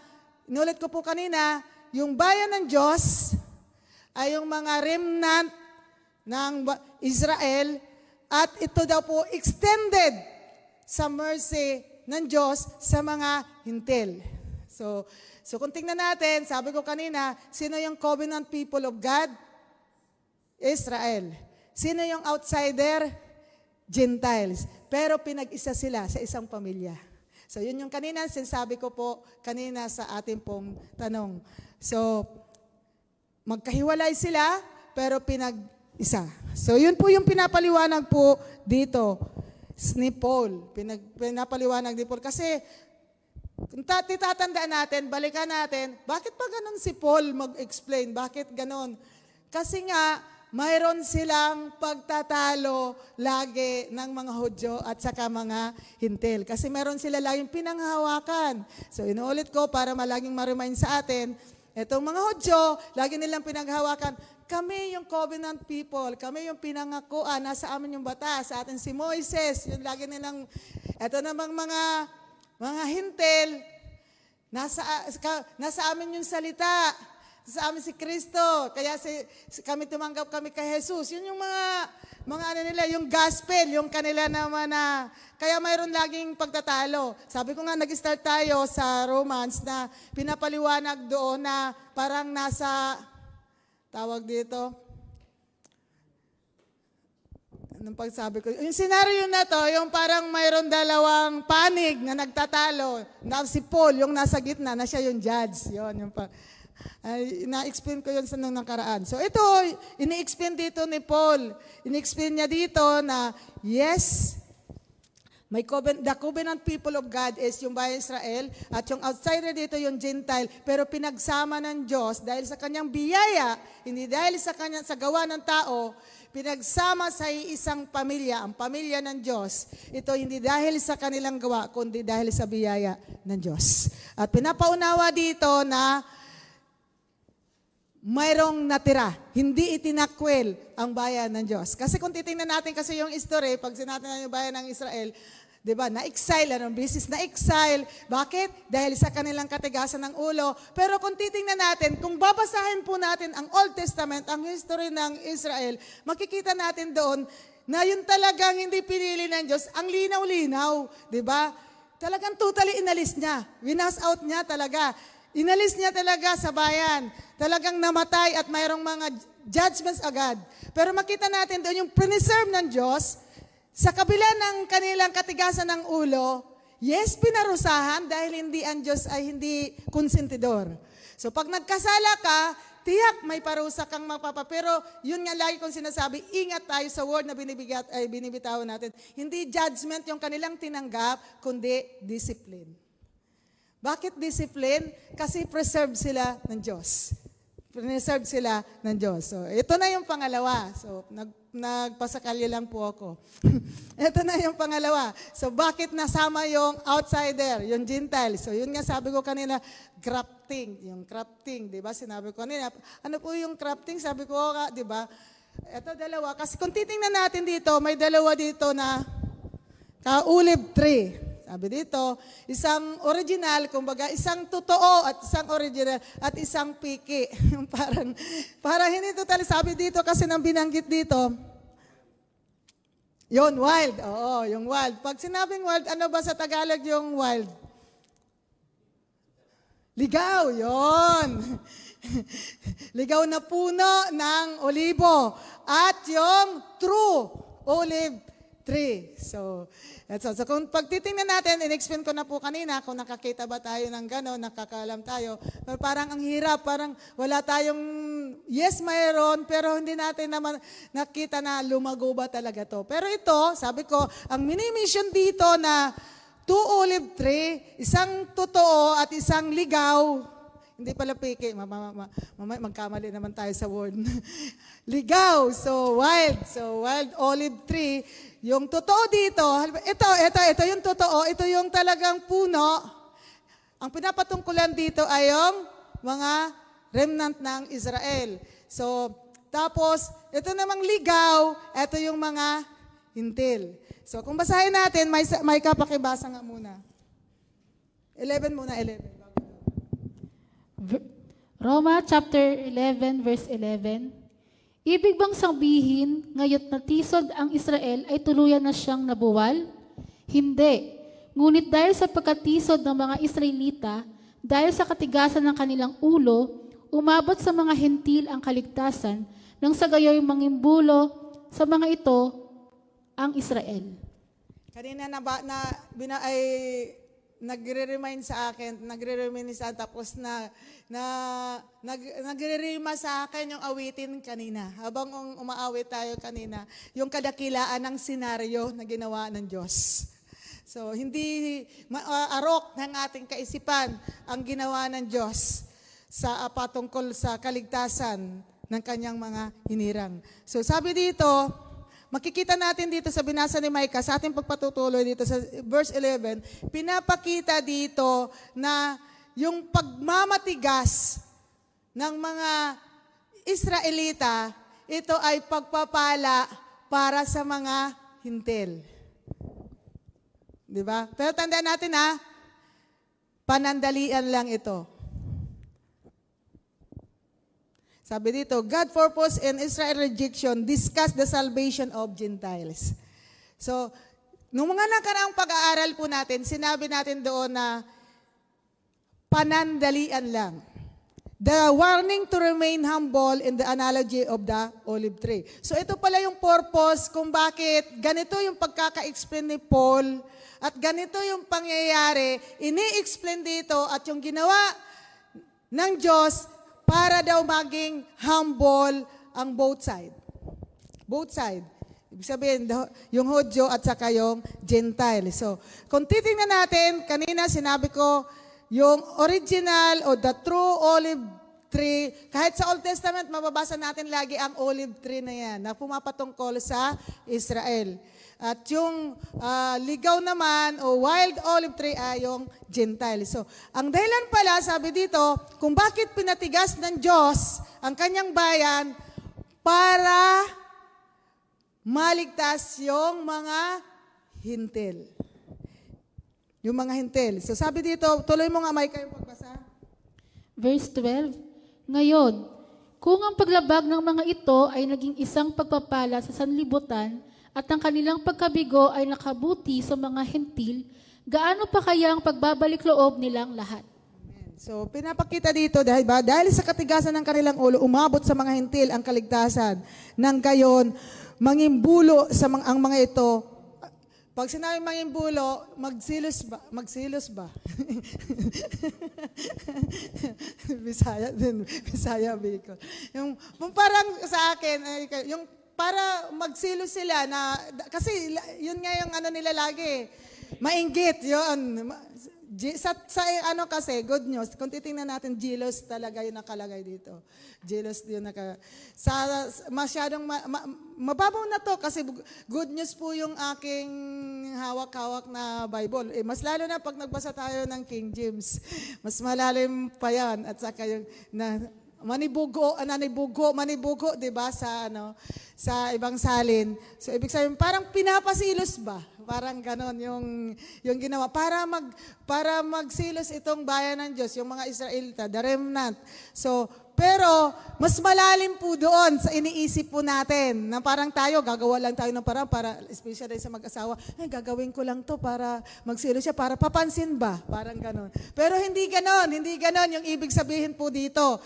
inulit ko po kanina, yung bayan ng Diyos ay yung mga remnant ng Israel at ito daw po extended sa mercy ng Diyos sa mga hintil. So kung tingnan natin, sabi ko kanina, sino yung covenant people of God? Israel. Sino yung outsider? Gentiles. Pero pinag-isa sila sa isang pamilya. So yun yung kanina, sinasabi ko po kanina sa ating pong tanong. So, magkahiwalay sila, pero pinag-isa. So yun po yung pinapaliwanag po dito ni Paul. Pinapaliwanag ni Paul. Kasi, kung tatandaan natin, balikan natin, bakit pa ganun si Paul mag-explain? Bakit ganun? Kasi nga, mayroon silang pagtatalo lagi ng mga Hudyo at saka mga Hintil. Kasi meron sila laging pinanghahawakan. So inuulit ko para malaging ma-remind sa atin, itong mga Hudyo, lagi nilang pinanghahawakan, kami yung covenant people, kami yung pinangakuan, nasa amin yung batas, sa atin si Moises, yung lagi nilang, ito namang mga Hintil, nasa amin yung salita, sa amin si Kristo, kaya kami tumanggap kami kay Jesus. Yun yung mga ano nila, yung gospel, yung kanila naman na, kaya mayroon laging pagtatalo. Sabi ko nga, nag-start tayo sa Romans na pinapaliwanag doon na parang nasa, tawag dito, anong pagsabi ko, yung scenario na to, yung parang mayroon dalawang panig na nagtatalo, na si Paul, yung nasa gitna, na siya yung judge. Yun, yung na-explain ko yun sa nung nakaraan. So ito, ini-explain dito ni Paul. Ini-explain niya dito na, yes, the covenant people of God is yung bayan Israel at yung outsider dito yung Gentile, pero pinagsama ng Diyos dahil sa kanyang biyaya, hindi dahil sa gawa ng tao, pinagsama sa isang pamilya, ang pamilya ng Diyos. Ito hindi dahil sa kanilang gawa, kundi dahil sa biyaya ng Diyos. At pinapaunawa dito na mayroong natira, hindi itinakwil ang bayan ng Diyos. Kasi kung titingnan natin kasi yung history, pag sinatin yung bayan ng Israel, di ba, na-exile, anong business na-exile. Bakit? Dahil sa kanilang katigasan ng ulo. Pero kung titingnan natin, kung babasahin po natin ang Old Testament, ang history ng Israel, makikita natin doon na yun talagang hindi pinili ng Diyos, ang linaw-linaw, di ba? Talagang totally inalis niya. Winas out niya talaga. Inalis niya talaga sa bayan. Talagang namatay at mayroong mga judgments agad. Pero makita natin doon yung preserve ng Diyos, sa kabila ng kanilang katigasan ng ulo, yes, pinarusahan dahil hindi ang Diyos ay hindi konsentidor. So pag nagkasala ka, tiyak may parusa kang mapapa. Pero yun nga lagi kong sinasabi, ingat tayo sa word na binibitawan natin. Hindi judgment yung kanilang tinanggap, kundi discipline. Bakit discipline? Kasi preserve sila ng Diyos. Preserve sila ng Diyos. So, ito na yung pangalawa. So, nagpasakalya lang po ako. Ito na yung pangalawa. So, bakit nasama yung outsider, yung Gentile? So, yun nga sabi ko kanina, grafting. Yung grafting, di ba? Sinabi ko kanina, ano po yung grafting? Sabi ko, di ba? Ito dalawa. Kasi kung titingnan natin dito, may dalawa dito na ka-olive tree. Sabi dito, isang original, kumbaga isang totoo at isang original at isang piki. parang hindi totally sabi dito kasi nang binanggit dito. Yon wild. Oo, yung wild. Pag sinabing wild, ano ba sa Tagalog yung wild? Ligaw, yon. Ligaw na puno ng olibo. At yung true olive tree. So, that's all. So kung pagtitingnan natin, in-explain ko na po kanina, kung nakakita ba tayo ng gano'n, nakakaalam tayo, pero parang ang hirap, parang wala tayong, yes, mayroon, pero hindi natin naman nakita na lumago ba talaga to. Pero ito, sabi ko, ang mini-mission dito na 2 olive tree, isang totoo at isang ligaw, hindi pala peke, magkamali naman tayo sa word. Ligaw, so wild olive tree. Yung totoo dito, ito yung totoo, ito yung talagang puno. Ang pinapatungkulan dito ay yung mga remnant ng Israel. So, tapos, ito namang ligaw, ito yung mga hintil. So, kung basahin natin, may kapakibasa nga muna. 11 muna, 11. Roma chapter 11 verse 11. Ibig bang sabihin, ngayon na tisod ang Israel ay tuluyan na siyang nabuwal? Hindi. Ngunit dahil sa pagkatisod ng mga Israelita, dahil sa katigasan ng kanilang ulo, umabot sa mga hentil ang kaligtasan, nang sa gayoy mangimbulo sa mga ito ang Israel. Kanina nagre-remind sa akin, tapos nagre-remind sa akin yung awitin kanina. Habang umaawit tayo kanina, yung kadakilaan ng senaryo na ginawa ng Diyos. So, hindi arok ng ating kaisipan ang ginawa ng Diyos sa patungkol sa kaligtasan ng kanyang mga hinirang. So, sabi dito, makikita natin dito sa binasa ni Micah, sa ating pagpatutuloy dito sa verse 11, pinapakita dito na yung pagmamatigas ng mga Israelita, ito ay pagpapala para sa mga hintil. Di ba? Pero tandaan natin panandalian lang ito. Sabi dito, God purpose and Israel rejection discuss the salvation of Gentiles. So, nung mga nakaraang pag-aaral po natin, sinabi natin doon na panandalian lang. The warning to remain humble in the analogy of the olive tree. So, ito pala yung purpose kung bakit ganito yung pagkaka-explain ni Paul at ganito yung pangyayari, ini-explain dito at yung ginawa ng Diyos para daw maging humble ang both side. Both side. Ibig sabihin, yung Hudyo at saka yung Gentile. So, kung titingnan natin, kanina sinabi ko, yung original o the true olive tree, kahit sa Old Testament, mababasa natin lagi ang olive tree na yan, na pumapatungkol sa Israel. At yung ligaw naman o wild olive tree ay yung Gentile. So, ang dahilan pala, sabi dito, kung bakit pinatigas ng Diyos ang kanyang bayan para maligtas yung mga hintil. Yung mga hintil. So, sabi dito, tuloy mo nga, Micah, yung pagbasa. Verse 12. Ngayon, kung ang paglabag ng mga ito ay naging isang pagpapala sa sanlibutan, at ang kanilang pagkabigo ay nakabuti sa mga hentil, gaano pa kaya ang pagbabalik loob nilang lahat? Amen. So, pinapakita dito, dahil sa katigasan ng kanilang ulo, umabot sa mga hentil ang kaligtasan. Nang gayon, mangimbulo ang mga ito. Pag sinabi mangimbulo, magsilos ba? Bisaya din, Bisaya, Bicol. Yung parang sa akin, yung para magsilos sila na, kasi yun nga yung nila lagi, mainggit yun. Sa kasi, good news, kung titingnan natin, jealous talaga yung nakalagay dito. Jealous yun masyadong, mababaw na to kasi good news po yung aking hawak-hawak na Bible. Mas lalo na pag nagbasa tayo ng King James, mas malalim pa yan. At saka yung, manibugo, 'di ba sa ibang salin. So ibig sabihin parang pinapasilos ba? Parang ganon yung ginawa para magsilos itong bayan ng Diyos, yung mga Israelita, the remnant. So pero mas malalim po doon sa iniisip po natin na parang tayo, gagawa lang tayo ng parang para, especially sa mag-asawa, gagawin ko lang to para magsilo siya, para papansin ba? Parang ganon. Pero hindi ganon yung ibig sabihin po dito.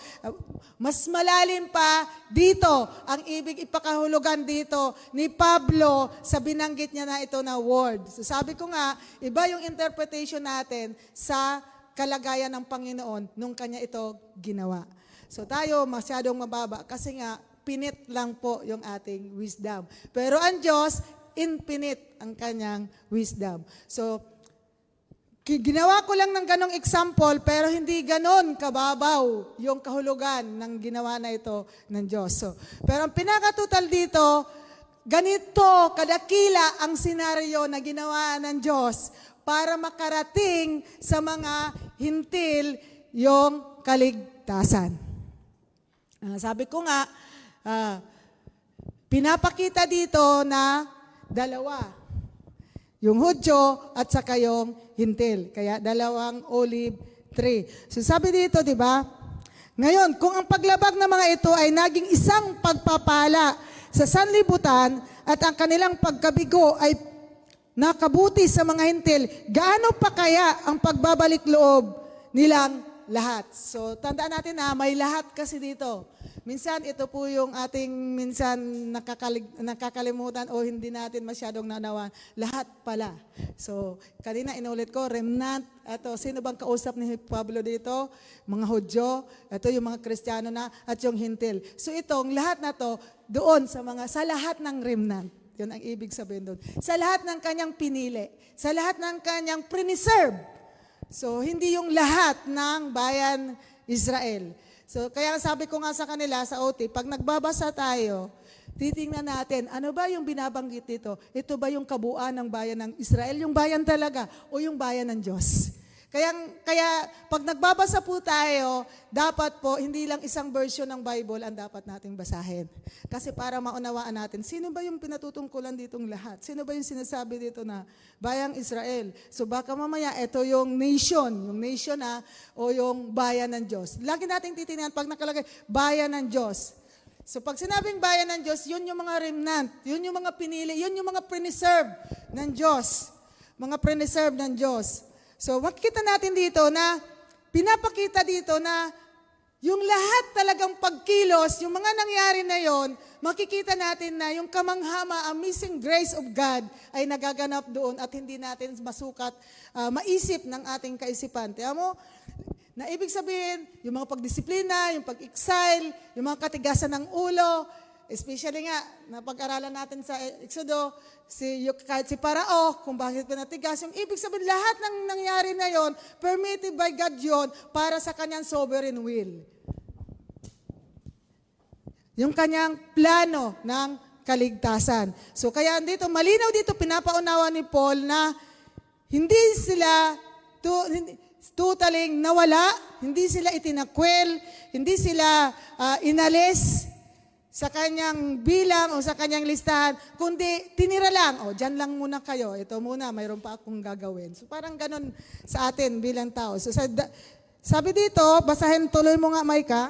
Mas malalim pa dito ang ibig ipakahulugan dito ni Pablo sa binanggit niya na ito na word. So sabi ko nga, iba yung interpretation natin sa kalagayan ng Panginoon nung kanya ito ginawa. So tayo masyadong mababa kasi nga pinit lang po yung ating wisdom. Pero ang Diyos, infinite ang kanyang wisdom. So ginawa ko lang ng ganong example pero hindi ganon kababaw yung kahulugan ng ginawa na ito ng Diyos. So, pero ang pinakatutal dito, ganito kadakila ang senaryo na ginawa ng Diyos para makarating sa mga hintil yung kaligtasan. Sabi ko nga, pinapakita dito na dalawa. Yung Hudyo at saka yung hintil. Kaya dalawang olive tree. So sabi dito, di ba? Ngayon, kung ang paglabag ng mga ito ay naging isang pagpapala sa sanlibutan at ang kanilang pagkabigo ay nakabuti sa mga hintil, gaano pa kaya ang pagbabalik loob nilang lahat? So, tandaan natin na may lahat kasi dito. Minsan, ito po yung ating nakakalimutan o hindi natin masyadong nanawan. Lahat pala. So, kanina inulit ko, remnant. Ito, sino bang kausap ni Pablo dito? Mga Hudyo. Ito yung mga Kristiyano na at yung hintil. So, itong lahat na to, doon sa lahat ng remnant. Yun ang ibig sabihin doon. Sa lahat ng kanyang pinili. Sa lahat ng kanyang preserve. So, hindi yung lahat ng bayan Israel. So, kaya sabi ko nga sa kanila, sa OT, pag nagbabasa tayo, titingnan natin, ano ba yung binabanggit dito? Ito ba yung kabuuan ng bayan ng Israel? Yung bayan talaga o yung bayan ng Diyos? Kaya pag nagbabasa po tayo, dapat po, hindi lang isang version ng Bible ang dapat nating basahin. Kasi para maunawaan natin, sino ba yung pinatutungkulan ditong lahat? Sino ba yung sinasabi dito na bayang Israel? So baka mamaya, ito yung nation o yung bayan ng Diyos. Lagi nating titingnan pag nakalagay, bayan ng Diyos. So pag sinabing bayan ng Diyos, yun yung mga remnant, yun yung mga pinili, yun yung mga preserve ng Diyos. Mga preserve ng Diyos. So, makikita natin dito na, pinapakita dito na, yung lahat talagang pagkilos, yung mga nangyari na yon, makikita natin na yung kamanghama, amazing grace of God ay nagaganap doon at hindi natin masukat, maisip ng ating kaisipan. Tiyan mo, na ibig sabihin, yung mga pagdisiplina, yung pag-exile, yung mga katigasan ng ulo, especially nga, napag-aralan natin sa Exodo, kahit si Parao, kung bakit pinatigas, yung ibig sabihin, lahat ng nangyari na yon, permitted by God yon, para sa kanyang sovereign will. Yung kanyang plano ng kaligtasan. So kaya dito, malinaw dito, pinapaunawa ni Paul na hindi sila totaling nawala, hindi sila itinakwel, hindi sila inalis sa kanyang bilang o sa kanyang listahan, kundi tinira lang, dyan lang muna kayo, ito muna, mayroon pa akong gagawin. So parang ganun sa atin bilang tao. So sabi dito, basahin tuloy mo nga, Micah.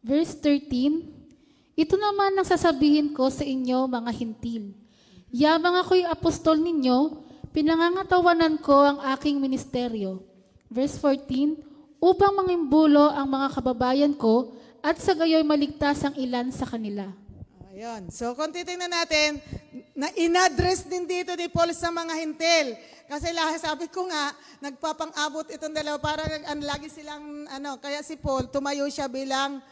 Verse 13, ito naman ang sasabihin ko sa inyo, mga hintil. Yamang ako'y apostol ninyo, pinangangatawanan ko ang aking ministeryo. Verse 14, upang mangimbulo ang mga kababayan ko, at sa gayoy maligtas ang ilan sa kanila. Ayun. So kung titingnan natin, na in-address din dito ni Paul sa mga hintil. Kasi sabi ko nga, nagpapang-abot itong dalawa, para lagi silang, kaya si Paul, tumayo siya bilang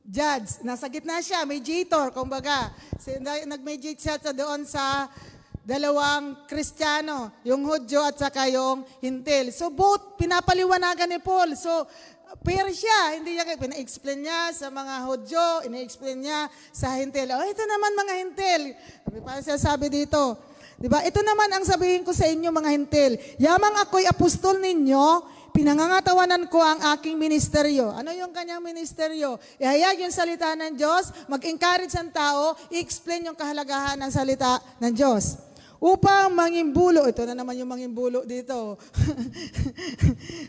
judge. Nasa gitna siya, mediator, kumbaga. Nag-mediate siya doon sa dalawang Kristiyano, yung Hudyo at saka yung hintil. So both, pinapaliwanagan ni Paul. So, fair siya, hindi niya, pina-explain niya sa mga Hudyo, ina-explain niya sa hintil. Ito naman mga hintil. Parang siya sabi dito, di ba? Ito naman ang sabihin ko sa inyo mga hintil. Yamang ako'y apostol ninyo, pinangangatawanan ko ang aking ministeryo. Ano yung kanyang ministeryo? Ihayag yung salita ng Diyos, mag-encourage ang tao, i-explain yung kahalagahan ng salita ng Diyos. upang mangimbulo, ito na naman yung mangimbulo dito,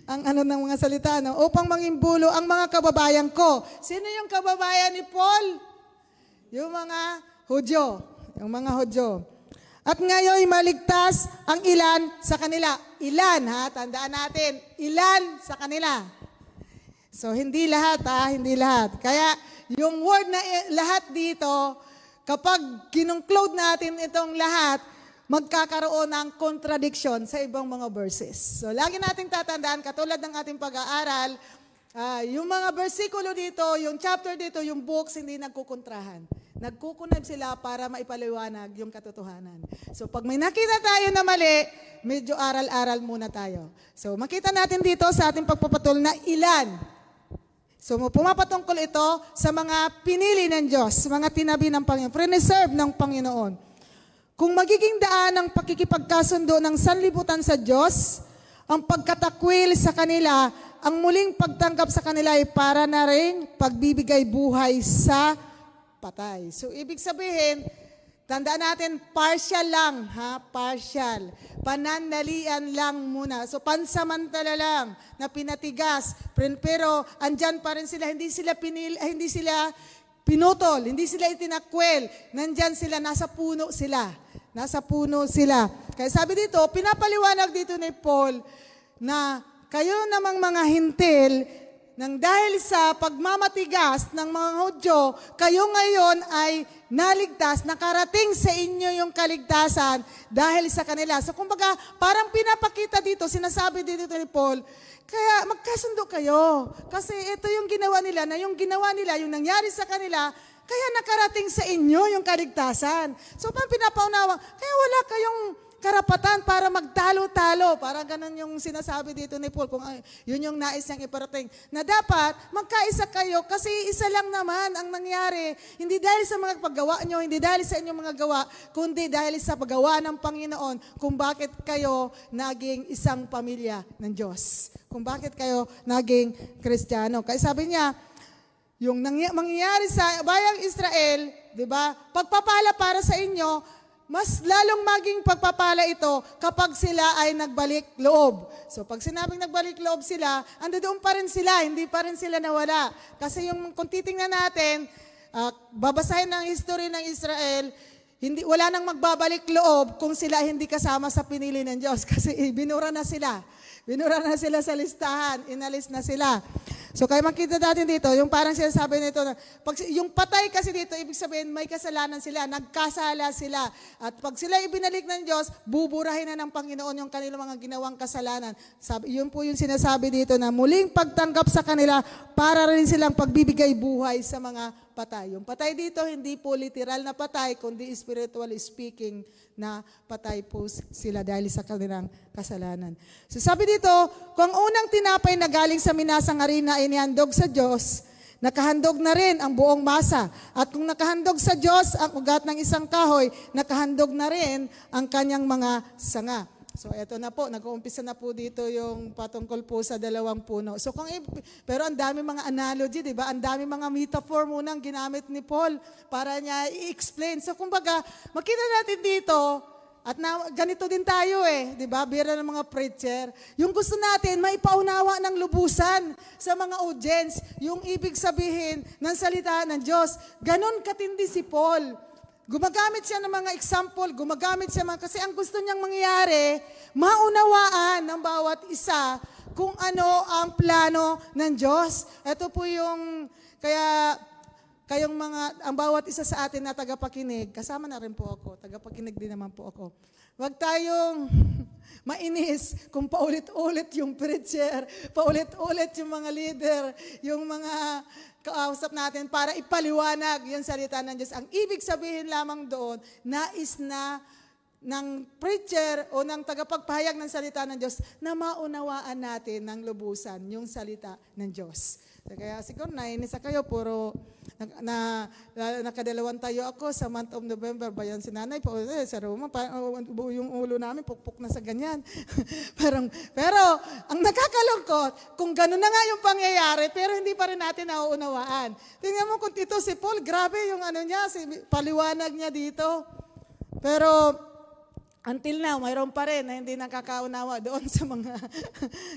ang ano ng mga salita, no? Upang mangimbulo ang mga kababayan ko. Sino yung kababayan ni Paul? Yung mga Hudyo. Yung mga Hudyo. At ngayon maligtas ang ilan sa kanila. Ilan, ha? Tandaan natin, ilan sa kanila. So, hindi lahat, ha? Hindi lahat. Kaya, yung word na lahat dito, kapag kinongclude natin itong lahat, magkakaroon ng contradiction sa ibang mga verses. So, lagi nating tatandaan, katulad ng ating pag-aaral, yung mga versikulo dito, yung chapter dito, yung books, hindi nagkukontrahan. Nagkukunad sila para maipaliwanag yung katotohanan. So, pag may nakita tayo na mali, medyo aral-aral muna tayo. So, makita natin dito sa ating pagpapatol na ilan. So, pumapatungkol ito sa mga pinili ng Diyos, mga tinabi ng Panginoon, preserve ng Panginoon. Kung magiging daan ng pakikipagkasundo ng sanlibutan sa Diyos, ang pagkatakwil sa kanila, ang muling pagtanggap sa kanila ay para na rin pagbibigay buhay sa patay. So, ibig sabihin, tandaan natin, partial lang, ha? Partial. Panandalian lang muna. So, pansamantala lang na pinatigas. Pero, andyan pa rin sila, hindi sila pinutol, hindi sila itinakwel. Nandyan sila, nasa puno sila. Nasa puno sila. Kaya sabi dito, pinapaliwanag dito ni Paul na kayo namang mga hintil, nang dahil sa pagmamatigas ng mga Hudyo, kayo ngayon ay naligtas, nakarating sa inyo yung kaligtasan dahil sa kanila. So kumbaga, parang pinapakita dito, sinasabi dito ni Paul, kaya magkasundo kayo. Kasi ito yung ginawa nila, na yung ginawa nila, yung nangyari sa kanila, kaya nakarating sa inyo yung kaligtasan. So, pang pinapaunawa, kaya wala kayong karapatan para magtalo-talo. Parang ganun yung sinasabi dito ni Paul, kung yun yung nais niyang iparating. Na dapat, magkaisa kayo kasi isa lang naman ang nangyari. Hindi dahil sa mga paggawa nyo, hindi dahil sa inyong mga gawa, kundi dahil sa paggawa ng Panginoon kung bakit kayo naging isang pamilya ng Diyos. Kung bakit kayo naging Kristiyano. Kaya sabi niya, yung mangyayari sa bayang Israel, di ba? Pagpapala para sa inyo, mas lalong maging pagpapala ito kapag sila ay nagbalik loob. So pag sinabing nagbalik loob sila, doon pa rin sila, hindi pa rin sila nawala. Kasi kung titingnan natin, babasahin ng history ng Israel, wala nang magbabalik loob kung sila hindi kasama sa pinili ng Diyos. Kasi binura na sila. Binura na sila sa listahan, inalis na sila. So kaya makita natin dito, yung parang sinasabi nito, yung patay kasi dito, ibig sabihin may kasalanan sila, nagkasala sila. At pag sila ibinalik ng Diyos, buburahin na ng Panginoon yung kanilang mga ginawang kasalanan. Yun po yung sinasabi dito na muling pagtanggap sa kanila para rin silang pagbibigay buhay sa mga patay. Yung patay dito, hindi po literal na patay, kundi spiritually speaking na patay po sila dahil sa kanilang kasalanan. So sabi dito, kung unang tinapay na galing sa minasang harina ay inihandog sa Diyos, nakahandog na rin ang buong masa. At kung nakahandog sa Diyos ang ugat ng isang kahoy, nakahandog na rin ang kanyang mga sanga. So eto na po, nag-uumpisa na po dito yung patungkol po sa dalawang puno. So pero ang dami mga analogy, di ba? Ang dami mga metaphor munang ginamit ni Paul para niya i-explain. So kumbaga, makita natin dito, at ganito din tayo di ba? Bira ng mga preacher. Yung gusto natin, maipaunawa ng lubusan sa mga audience, yung ibig sabihin ng salita ng Diyos. Ganon katindi si Paul. Gumagamit siya ng mga example, kasi ang gusto niyang mangyari, maunawaan ng bawat isa kung ano ang plano ng Diyos. Ito po yung, ang bawat isa sa atin na tagapakinig, kasama na rin po ako, tagapakinig din naman po ako. Huwag tayong mainis kung paulit-ulit yung preacher, paulit-ulit yung mga leader, yung mga kausap natin para ipaliwanag yung salita ng Diyos. Ang ibig sabihin lamang doon, nais na ng preacher o ng tagapagpahayag ng salita ng Diyos na maunawaan natin ng lubusan yung salita ng Diyos. Kaya siguro nainis kayo, puro nakadalawan tayo ako sa month of November. Bayan si nanay po sa Roma, yung ulo namin pukpok na sa ganyan. pero ang nakakalungkot, kung gano'n na nga yung pangyayari, pero hindi pa rin natin nauunawaan. Tingnan mo kung ito si Paul, grabe yung paliwanag niya dito. Pero until now, mayroon pa rin na hindi nakakaunawa doon sa mga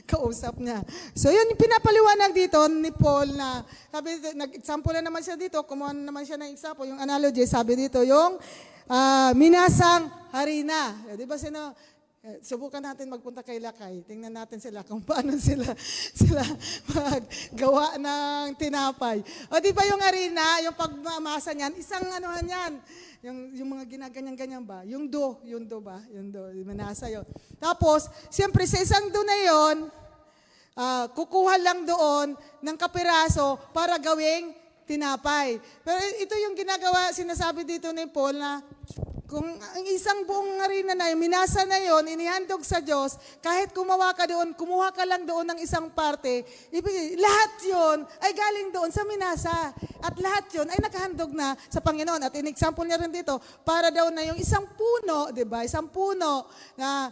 kausap niya. So yun yung pinapaliwanag dito ni Paul na, sabi, nag-example na naman siya dito, kumuha na naman siya ng example, yung analogy, sabi dito, yung minasang harina. Di ba subukan natin magpunta kay Lakay. Tingnan natin sila kung paano sila maggawa ng tinapay. O di ba yung harina, yung pagmamasa niyan, isang anuhan yan. Yung mga ginaganyan-ganyan ba? Yung do ba? Yung do, manasa yun. Tapos, siyempre sa isang do na yun, kukuha lang doon ng kapiraso para gawing tinapay. Pero ito yung ginagawa, sinasabi dito ni Paul na kung ang isang buong harina na yun, minasa na yun, inihandog sa Diyos, kahit kumuha ka lang doon ng isang parte, lahat yun ay galing doon sa minasa. At lahat yun ay nakahandog na sa Panginoon. At in-example niya rin dito, para daw na yung isang puno, di ba? Isang puno na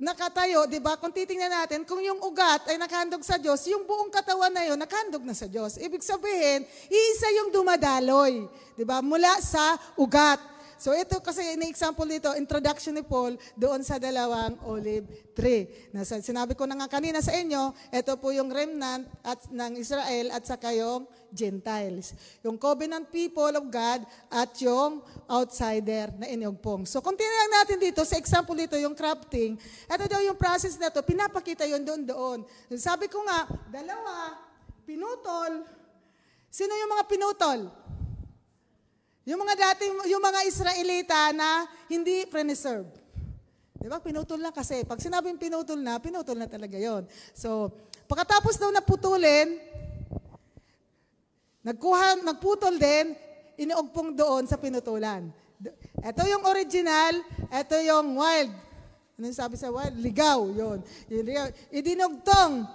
nakatayo, di ba? Kung titingnan natin, kung yung ugat ay nakahandog sa Diyos, yung buong katawan na yun, nakahandog na sa Diyos. Ibig sabihin, iisa yung dumadaloy, di ba? Mula sa ugat. So ito kasi ini-example dito, introduction ni Paul doon sa dalawang olive tree. Sinabi ko na nga kanina sa inyo, ito po yung remnant ng Israel at saka yung Gentiles. Yung covenant people of God at yung outsider na inyugpong. So kung tinignan natin dito, sa example dito, yung crafting, ito daw yung process na to, pinapakita yun doon. Sabi ko nga, dalawa, pinutol. Sino yung mga pinutol? Yung mga Israelita na hindi preserve. Di ba? Pinutol na kasi. Pag sinabing pinutol na talaga yon. So, pagkatapos daw naputulin, nagputol din, iniugpong doon sa pinutulan. Ito yung original, ito yung wild. Ano yung sabi sa wild? Ligaw, yun. Idinugtong.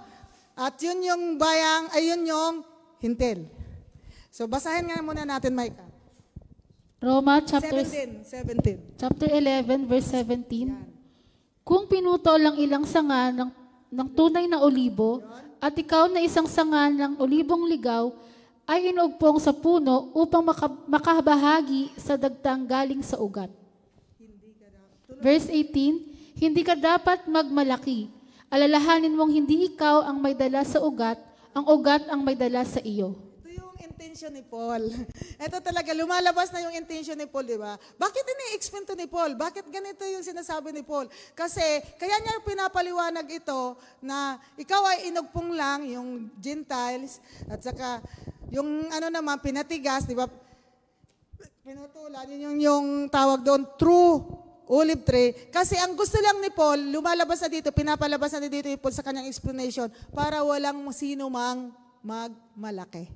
At yun yung bayang, ay yun yung hintil. So, basahin nga muna natin, Micah. Roma chapter 17. Chapter 11, verse 17. Kung pinutol ang ilang sanga ng tunay na olibo, at ikaw na isang sanga ng olibong ligaw, ay inuugpong sa puno upang makabahagi sa dagtang galing sa ugat. Verse 18, hindi ka dapat magmalaki. Alalahanin mong hindi ikaw ang may dala sa ugat, ang ugat ang may dala sa iyo. Intention ni Paul. Ito talaga, lumalabas na yung intention ni Paul, di ba? Bakit ini-explain to ni Paul? Bakit ganito yung sinasabi ni Paul? Kasi, kaya niya pinapaliwanag ito na ikaw ay inugpong lang yung Gentiles at saka yung naman, pinatigas, di ba? Pinutulan, yun yung tawag doon, true olive tree. Kasi ang gusto lang ni Paul, lumalabas na dito, pinapalabas na dito ni Paul sa kanyang explanation para walang sino mang magmalaki.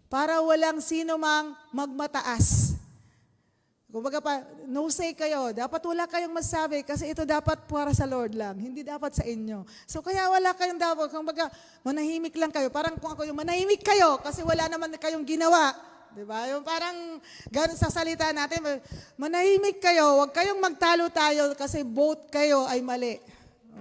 Para walang sino mang magmataas. Kumbaga pa, no say kayo, dapat wala kayong masabi kasi ito dapat para sa Lord lang, hindi dapat sa inyo. So kaya wala kayong dapat, kumbaga manahimik lang kayo. Parang kung ako yung manahimik kayo kasi wala naman kayong ginawa. Diba? Yung parang gano'n sa salita natin, manahimik kayo, huwag kayong magtalo tayo kasi both kayo ay mali.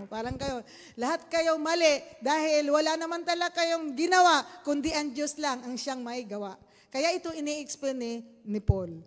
Parang kayo, lahat kayo mali dahil wala naman talaga kayong ginawa, kundi ang Diyos lang ang siyang may gawa. Kaya ito ini-explain ni Paul.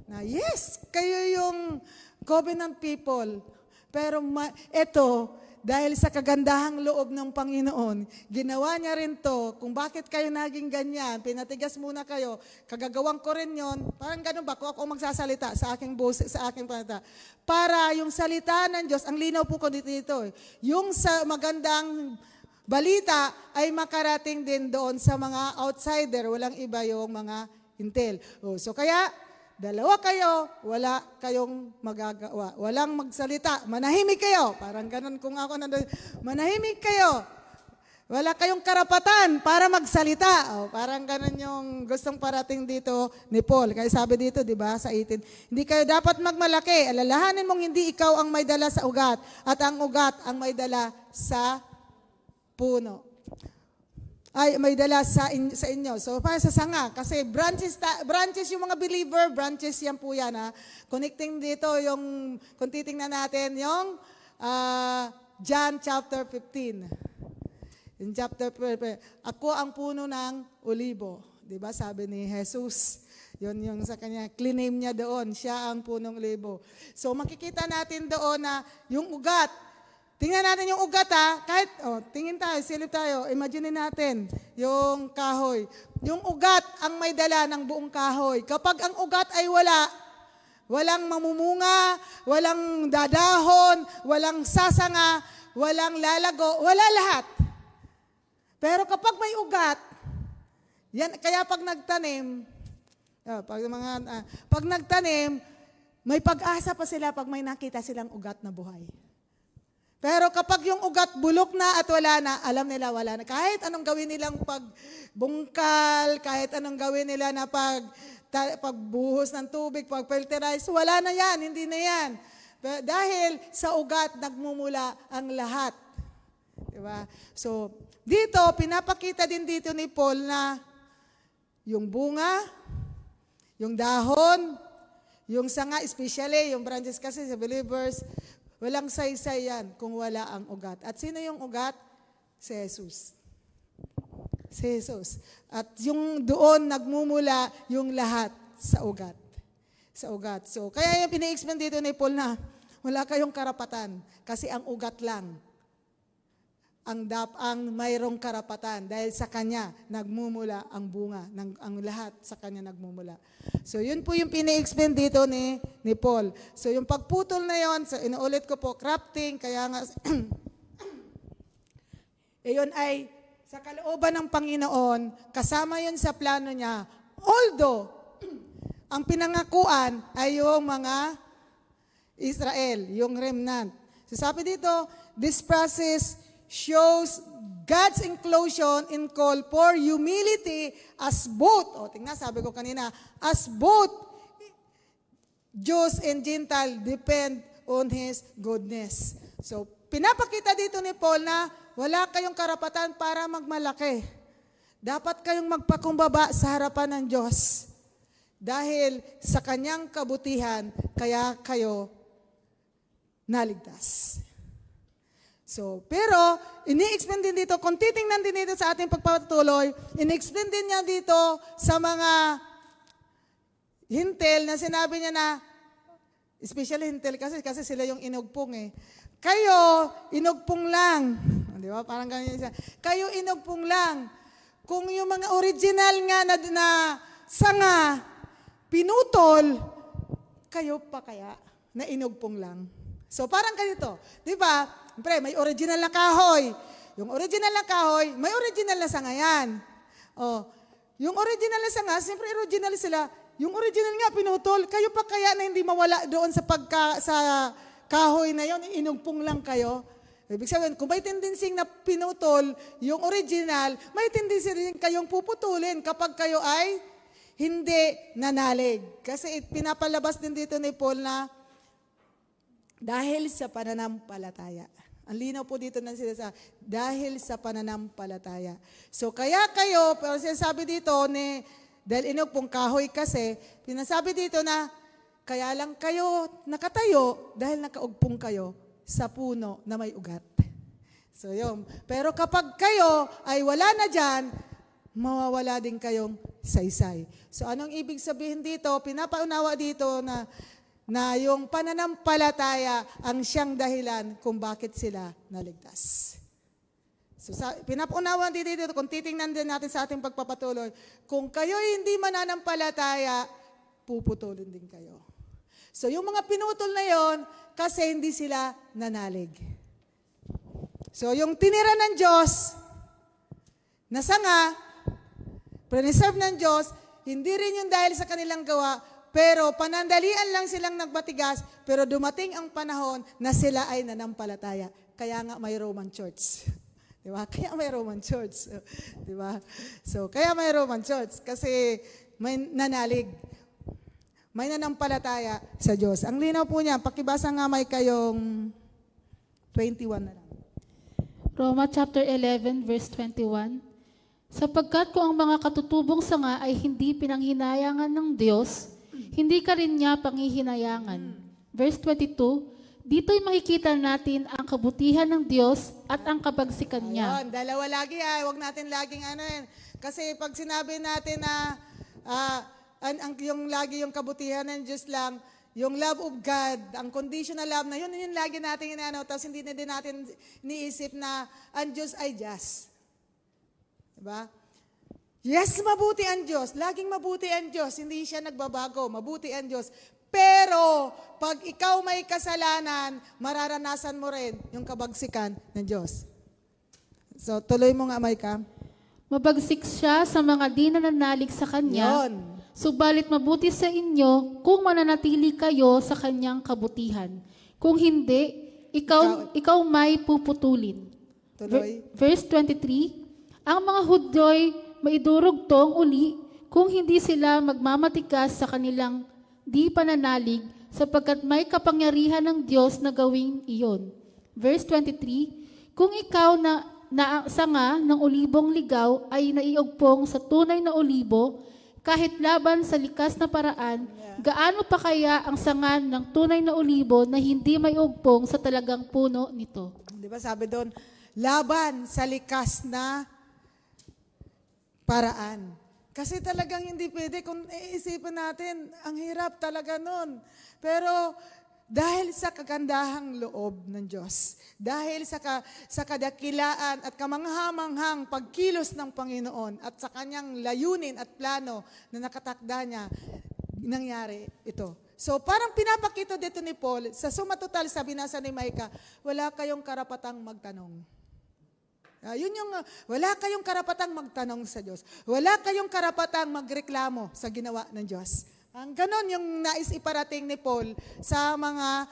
Na yes, kayo yung covenant people. Pero ito, dahil sa kagandahang loob ng Panginoon, ginawa niya rin to, kung bakit kayo naging ganyan, pinatigas muna kayo, kagagawang ko rin yon, parang ganun ba, kung ako magsasalita sa aking boses, sa aking panata, para yung salita ng Diyos, ang linaw po ko dito, yung sa magandang balita ay makarating din doon sa mga outsider, walang iba yung mga hintil. So kaya, dalawa kayo, wala kayong magagawa. Walang magsalita. Manahimik kayo. Parang ganun kung ako nandun. Manahimik kayo. Wala kayong karapatan para magsalita. Parang ganun yung gustong parating dito ni Paul. Kaya sabi dito, di ba, sa 18, hindi kayo dapat magmalaki. Alalahanin mong hindi ikaw ang may dala sa ugat at ang ugat ang may dala sa puno. Ay may dala sa inyo. So, para sa sanga. Kasi branches yung mga believer, branches yan po yan. Ha? Connecting dito yung, kung titingnan natin, yung John chapter 15. In chapter 12, ako ang puno ng olibo. Diba? Sabi ni Jesus. Yun yung sa kanya, claim niya doon. Siya ang punong olibo. So makikita natin doon na yung ugat. Tingnan natin yung ugat kahit, tingin tayo, silip tayo, imagine natin yung kahoy. Yung ugat ang may dala ng buong kahoy. Kapag ang ugat ay walang mamumunga, walang dadahon, walang sasanga, walang lalago, wala lahat. Pero kapag may ugat, yan, kaya pag nagtanim, pag nagtanim, may pag-asa pa sila pag may nakita silang ugat na buhay. Pero kapag yung ugat bulok na at wala na, alam nila wala na. Kahit anong gawin nilang pagbungkal, kahit anong gawin nila na pagbuhos ng tubig, pag-filterize, wala na yan, hindi na yan. Dahil sa ugat, nagmumula ang lahat. Diba? So, dito, pinapakita din dito ni Paul na yung bunga, yung dahon, yung sanga, especially yung branches kasi sa believers, walang saysay yan kung wala ang ugat. At sino yung ugat? Si Jesus. Si Jesus. At yung doon nagmumula yung lahat sa ugat. Sa ugat. So, kaya yung pini-explain dito ni Paul na wala kayong karapatan kasi ang ugat lang ang mayroong karapatan dahil sa kanya nagmumula ang bunga, ang lahat sa kanya nagmumula. So yun po yung pini-explain dito ni Paul. So yung pagputol na yon, so inuulit ko po, crafting, kaya nga, yun ay sa kalooban ng Panginoon, kasama yun sa plano niya, although, ang pinangakuan ay yung mga Israel, yung remnant. So sabi dito, this process shows God's inclusion in call for humility as both, tingnan, sabi ko kanina, as both Jews and Gentile depend on His goodness. So, pinapakita dito ni Paul na wala kayong karapatan para magmalaki. Dapat kayong magpakumbaba sa harapan ng Diyos. Dahil sa kanyang kabutihan, kaya kayo naligtas. So, pero, ini-explain din dito, kung titingnan din dito sa ating pagpapatuloy, ini-explain din niya dito sa mga hintil na sinabi niya na, especially hintil kasi sila yung inugpong Kayo, inugpong lang. Di ba? Parang ganyan siya. Kayo, inugpong lang. Kung yung mga original nga na sanga, pinutol, kayo pa kaya na inugpong lang. So, parang ganito. Di ba? Siyempre, may original na kahoy. Yung original na kahoy, may original na sanga yan. Yung original na sanga, siyempre original sila. Yung original nga pinutol, kayo pa kaya na hindi mawala doon sa kahoy na yon, inugpong lang kayo. Ibig sabihin, kung may tendency na pinutol yung original, may tendency rin kayong puputulin kapag kayo ay hindi nanalig. Kasi pinapalabas din dito ni Paul na dahil sa pananampalataya. Ang linaw po dito ng sila dahil sa pananampalataya. So kaya kayo, pero sinasabi dito dahil inugpong kahoy kasi, pinasabi dito na kaya lang kayo nakatayo dahil nakaugpong kayo sa puno na may ugat. So yun. Pero kapag kayo ay wala na dyan, mawawala din kayong saysay. So anong ibig sabihin dito? Pinapaunawa dito na yung pananampalataya ang siyang dahilan kung bakit sila naligtas. So pinapaunawa din dito, kung titingnan din natin sa ating pagpapatuloy, kung kayo hindi mananampalataya, puputulin din kayo. So yung mga pinutol na yon, kasi hindi sila nanalig. So yung tinira ng Diyos, na sanga, preserve ng Diyos, hindi rin yung dahil sa kanilang gawa, pero panandalian lang silang nagbatigas, pero dumating ang panahon na sila ay nanampalataya. Kaya nga may Roman Church. Di ba? Kaya may Roman Church. Di ba? So, kaya may Roman Church kasi may nanalig. May nanampalataya sa Diyos. Ang linaw po niya, pakibasa nga may kayong 21 na lang. Roma chapter 11 verse 21. Sapagkat kung ang mga katutubong sanga ay hindi pinanghinayangan ng Diyos, hindi ka rin niya panghihinayangan. Verse 22, Dito'y makikita natin ang kabutihan ng Diyos at ang kabagsikan niya. Ayun, dalawa lagi huwag natin laging ano yun. Kasi pag sinabi natin na yung lagi yung kabutihan ng Diyos lang, yung love of God, ang conditional love na yun lagi natin inaano, tapos hindi na din natin niisip na ang Diyos ay just. Diba? Yes, mabuti ang Diyos. Laging mabuti ang Diyos. Hindi siya nagbabago. Mabuti ang Diyos. Pero, pag ikaw may kasalanan, mararanasan mo rin yung kabagsikan ng Diyos. So, tuloy mo nga, Maika. Mabagsik siya sa mga di nananalig sa Kanya, Yun. subalit mabuti sa inyo kung mananatili kayo sa Kanyang kabutihan. Kung hindi, ikaw may puputulin. Tuloy. Verse 23, ang mga Hudyo'y maidurugtong uli kung hindi sila magmamatigas sa kanilang di pananalig sapagkat may kapangyarihan ng Diyos na gawing iyon. Verse 23, kung ikaw na sanga ng olibong ligaw ay naiugpong sa tunay na olibo, kahit laban sa likas na paraan, gaano pa kaya ang sanga ng tunay na olibo na hindi may ugpong sa talagang puno nito? Di ba sabi doon, laban sa likas na paraan. Kasi talagang hindi pwede. Kung iisipin natin, ang hirap talaga nun. Pero dahil sa kagandahang loob ng Diyos, dahil sa kadakilaan at kamanghamanghang pagkilos ng Panginoon at sa kanyang layunin at plano na nakatakda niya, nangyari ito. So parang pinapakita dito ni Paul, sa suma total, sabi nasa ni Maika, wala kayong karapatang magtanong. Wala kayong karapatang magtanong sa Diyos. Wala kayong karapatang magreklamo sa ginawa ng Diyos. Ang ganon yung nais iparating ni Paul sa mga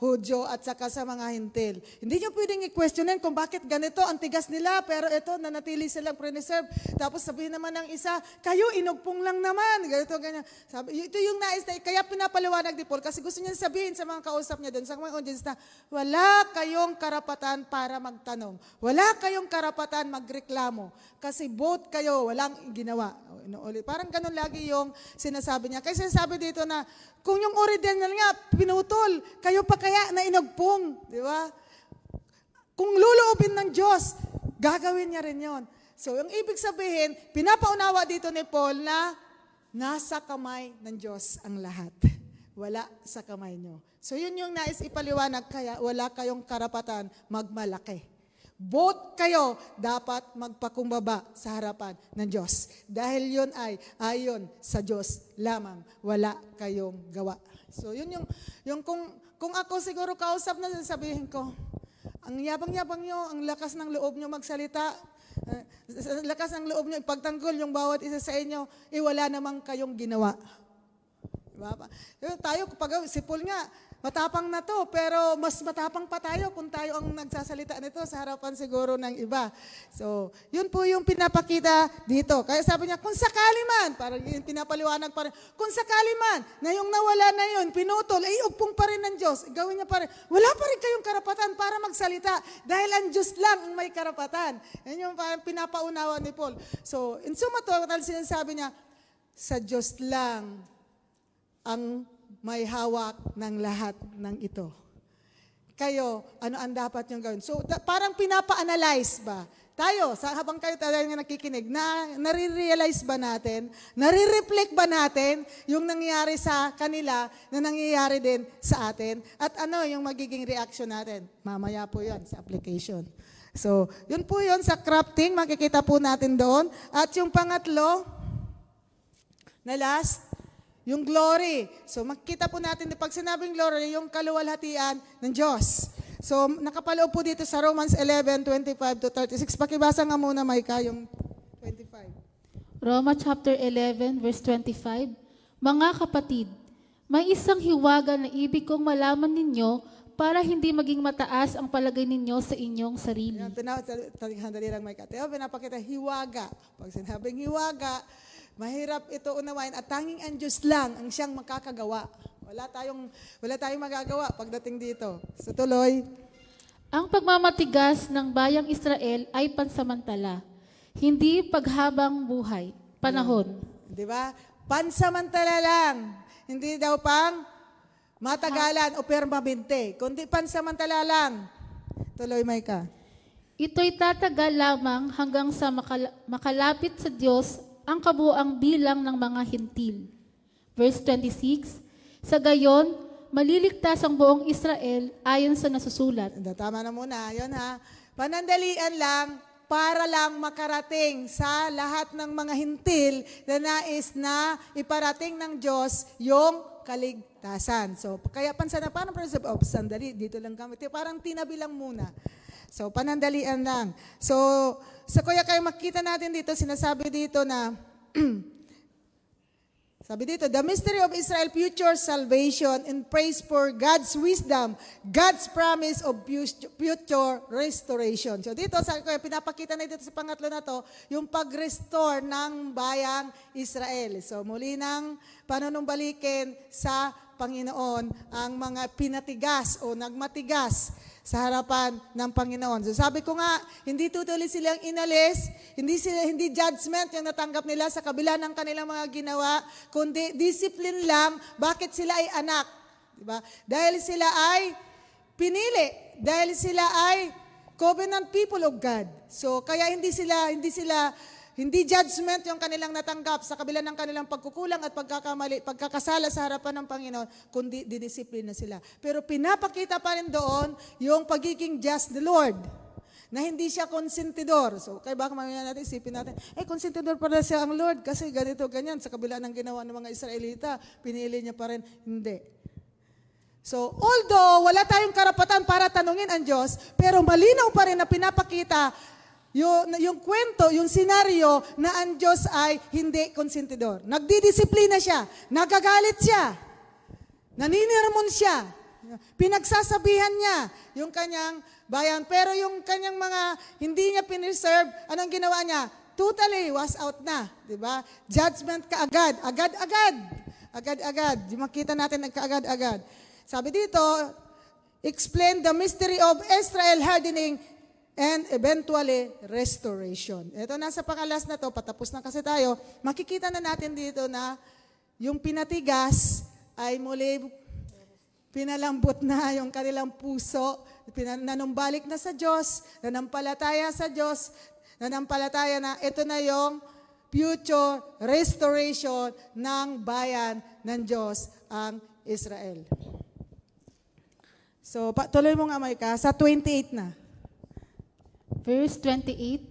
Hudyo at saka sa mga Hintil. Hindi nyo pwedeng i-questionin kung bakit ganito ang tigas nila, pero ito, nanatili silang preserve. Tapos sabihin naman ng isa, kayo inugpong lang naman. Ganito, ganyan. Sabi, ito yung nais na, kaya pinapaliwanag ni Paul, kasi gusto niya sabihin sa mga kausap niya doon, sa mga audience na, wala kayong karapatan para magtanong. Wala kayong karapatan magreklamo. Kasi both kayo, walang ginawa. Parang ganun lagi yung sinasabi niya. Kasi sinasabi dito na, kung yung original nga, pinutol, kayo pa kaya na inagpong. Di ba? Kung luluobin ng Diyos, gagawin niya rin yon. So, yung ibig sabihin, pinapaunawa dito ni Paul na nasa kamay ng Diyos ang lahat. Wala sa kamay niyo. So, yun yung nais ipaliwanag, kaya wala kayong karapatan magmalaki. Both kayo dapat magpakumbaba sa harapan ng Diyos. Dahil yun ay ayon sa Diyos lamang. Wala kayong gawa. So yun yung kung ako siguro kausap na sabihin ko, ang yabang-yabang nyo, ang lakas ng loob nyo magsalita, lakas ng loob nyo ipagtanggol yung bawat isa sa inyo, wala namang kayong ginawa. Diba? Tayo, pag si Paul nga, matapang na to, pero mas matapang pa tayo kung tayo ang nagsasalita nito sa harapan siguro ng iba. So, yun po yung pinapakita dito. Kaya sabi niya, kung sakali man, parang yung pinapaliwanag pa rin, kung sakali man, na yung nawala na yun, pinutol, ay ugpong pa rin ng Diyos, gawin niya pa rin. Wala pa rin kayong karapatan para magsalita dahil ang Diyos lang ang may karapatan. Yan yung parang pinapaunawa ni Paul. So, in suma total, sinasabi niya, sa Diyos lang ang may hawak ng lahat ng ito. Kayo, ano ang dapat niyong gawin? So, parang pinapa-analyze ba? Tayo, habang kayo tayo nga nakikinig, nare-realize ba natin, nare-reflect ba natin yung nangyayari sa kanila na nangyayari din sa atin? At ano yung magiging reaction natin? Mamaya po yan sa application. So, yun po yun sa crafting, makikita po natin doon. At yung pangatlo, na last, yung glory. So makikita po natin, pag sinabing glory, yung kaluwalhatian ng Diyos. So nakapaloob po dito sa Romans 11:25-36. Pakibasa nga muna, Maika, yung 25. Roma chapter 11, verse 25. Mga kapatid, may isang hiwaga na ibig kong malaman ninyo para hindi maging mataas ang palagay ninyo sa inyong sarili. Yan, handali lang, Maika. Pinapakita, hiwaga. Pag sinabing hiwaga, mahirap ito unawain at tanging ang Diyos lang ang siyang makakagawa. Wala tayong magagawa pagdating dito. So tuloy. Ang pagmamatigas ng bayang Israel ay pansamantala, hindi paghabang buhay, panahon. Di ba? Pansamantala lang. Hindi daw pang matagalan o permanente, kundi pansamantala lang. Tuloy, Maika. Ito'y tatagal lamang hanggang sa makalapit sa Diyos ang kabuang bilang ng mga hintil. Verse 26, sa gayon, maliligtas ang buong Israel ayon sa nasusulat. Tama na muna. Yun ha. Panandalian lang para lang makarating sa lahat ng mga hintil na nais na iparating ng Diyos yung kaligtasan. So, kaya pansana, paano sandali, dito lang kami. Parang tinabi lang muna. So, panandalian lang. So, kaya kayo makita natin dito, sinasabi dito na, sabi dito, the mystery of Israel future salvation and praise for God's wisdom, God's promise of future restoration. So dito, kaya pinapakita na dito sa pangatlo na to, yung pag-restore ng bayang Israel. So muli nang panunumbalikin sa Panginoon ang mga pinatigas o nagmatigas sa harapan ng Panginoon. So sabi ko nga, hindi tutuloy silang inalis, hindi judgment yung natanggap nila sa kabila ng kanilang mga ginawa, kundi discipline lang, bakit sila ay anak. Diba? Dahil sila ay pinili, dahil sila ay covenant people of God. So kaya hindi judgment yung kanilang natanggap sa kabila ng kanilang pagkukulang at pagkakasala sa harapan ng Panginoon, kundi didisiplina sila. Pero pinapakita pa rin doon yung pagiging just the Lord, na hindi siya konsentidor. So, kaya baka mamaya natin isipin natin, konsentidor pala siya ang Lord kasi ganito, ganyan. Sa kabila ng ginawa ng mga Israelita, pinili niya pa rin. Hindi. So, although wala tayong karapatan para tanungin ang Diyos, pero malinaw pa rin na pinapakita yung kwento, yung senaryo na ang Diyos ay hindi konsentidor. Nagdidisiplina siya, nagagalit siya, naninirmon siya, pinagsasabihan niya yung kanyang bayan. Pero yung kanyang mga hindi niya pinreserve, anong ginawa niya? Totally was out na. Diba? Judgment kaagad, agad-agad. Makita natin ang kaagad-agad. Sabi dito, explain the mystery of Israel hardening and eventually restoration. Ito nasa pangalas na to, patapos na kasi tayo, makikita na natin dito na yung pinatigas ay muli pinalambot na yung kanilang puso, nanumbalik na sa Diyos, nanampalataya sa Diyos, nanampalataya na ito na yung future restoration ng bayan ng Diyos, ang Israel. So, tuloy mo nga, Maika, sa 28 na. Verse 28,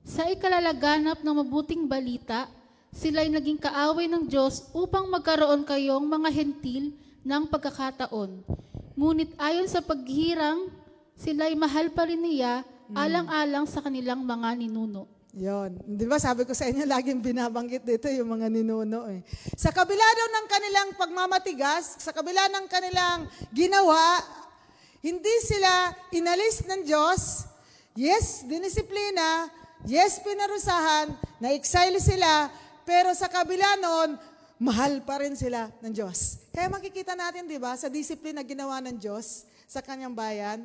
sa ikalalaganap ng mabuting balita, sila'y naging kaaway ng Diyos upang magkaroon kayong mga hentil ng pagkakataon. Ngunit ayon sa paghirang, sila'y mahal pa rin niya alang-alang sa kanilang mga ninuno. Yon. Di ba sabi ko sa inyo, laging binabanggit dito yung mga ninuno eh. Sa kabila daw ng kanilang pagmamatigas, sa kabila ng kanilang ginawa, hindi sila inalis ng Diyos. Yes, dinisiplina. Yes, pinarusahan. Na-exile sila. Pero sa kabila nun, mahal pa rin sila ng Diyos. Kaya makikita natin, di ba, sa discipline na ginawa ng Diyos sa kanyang bayan,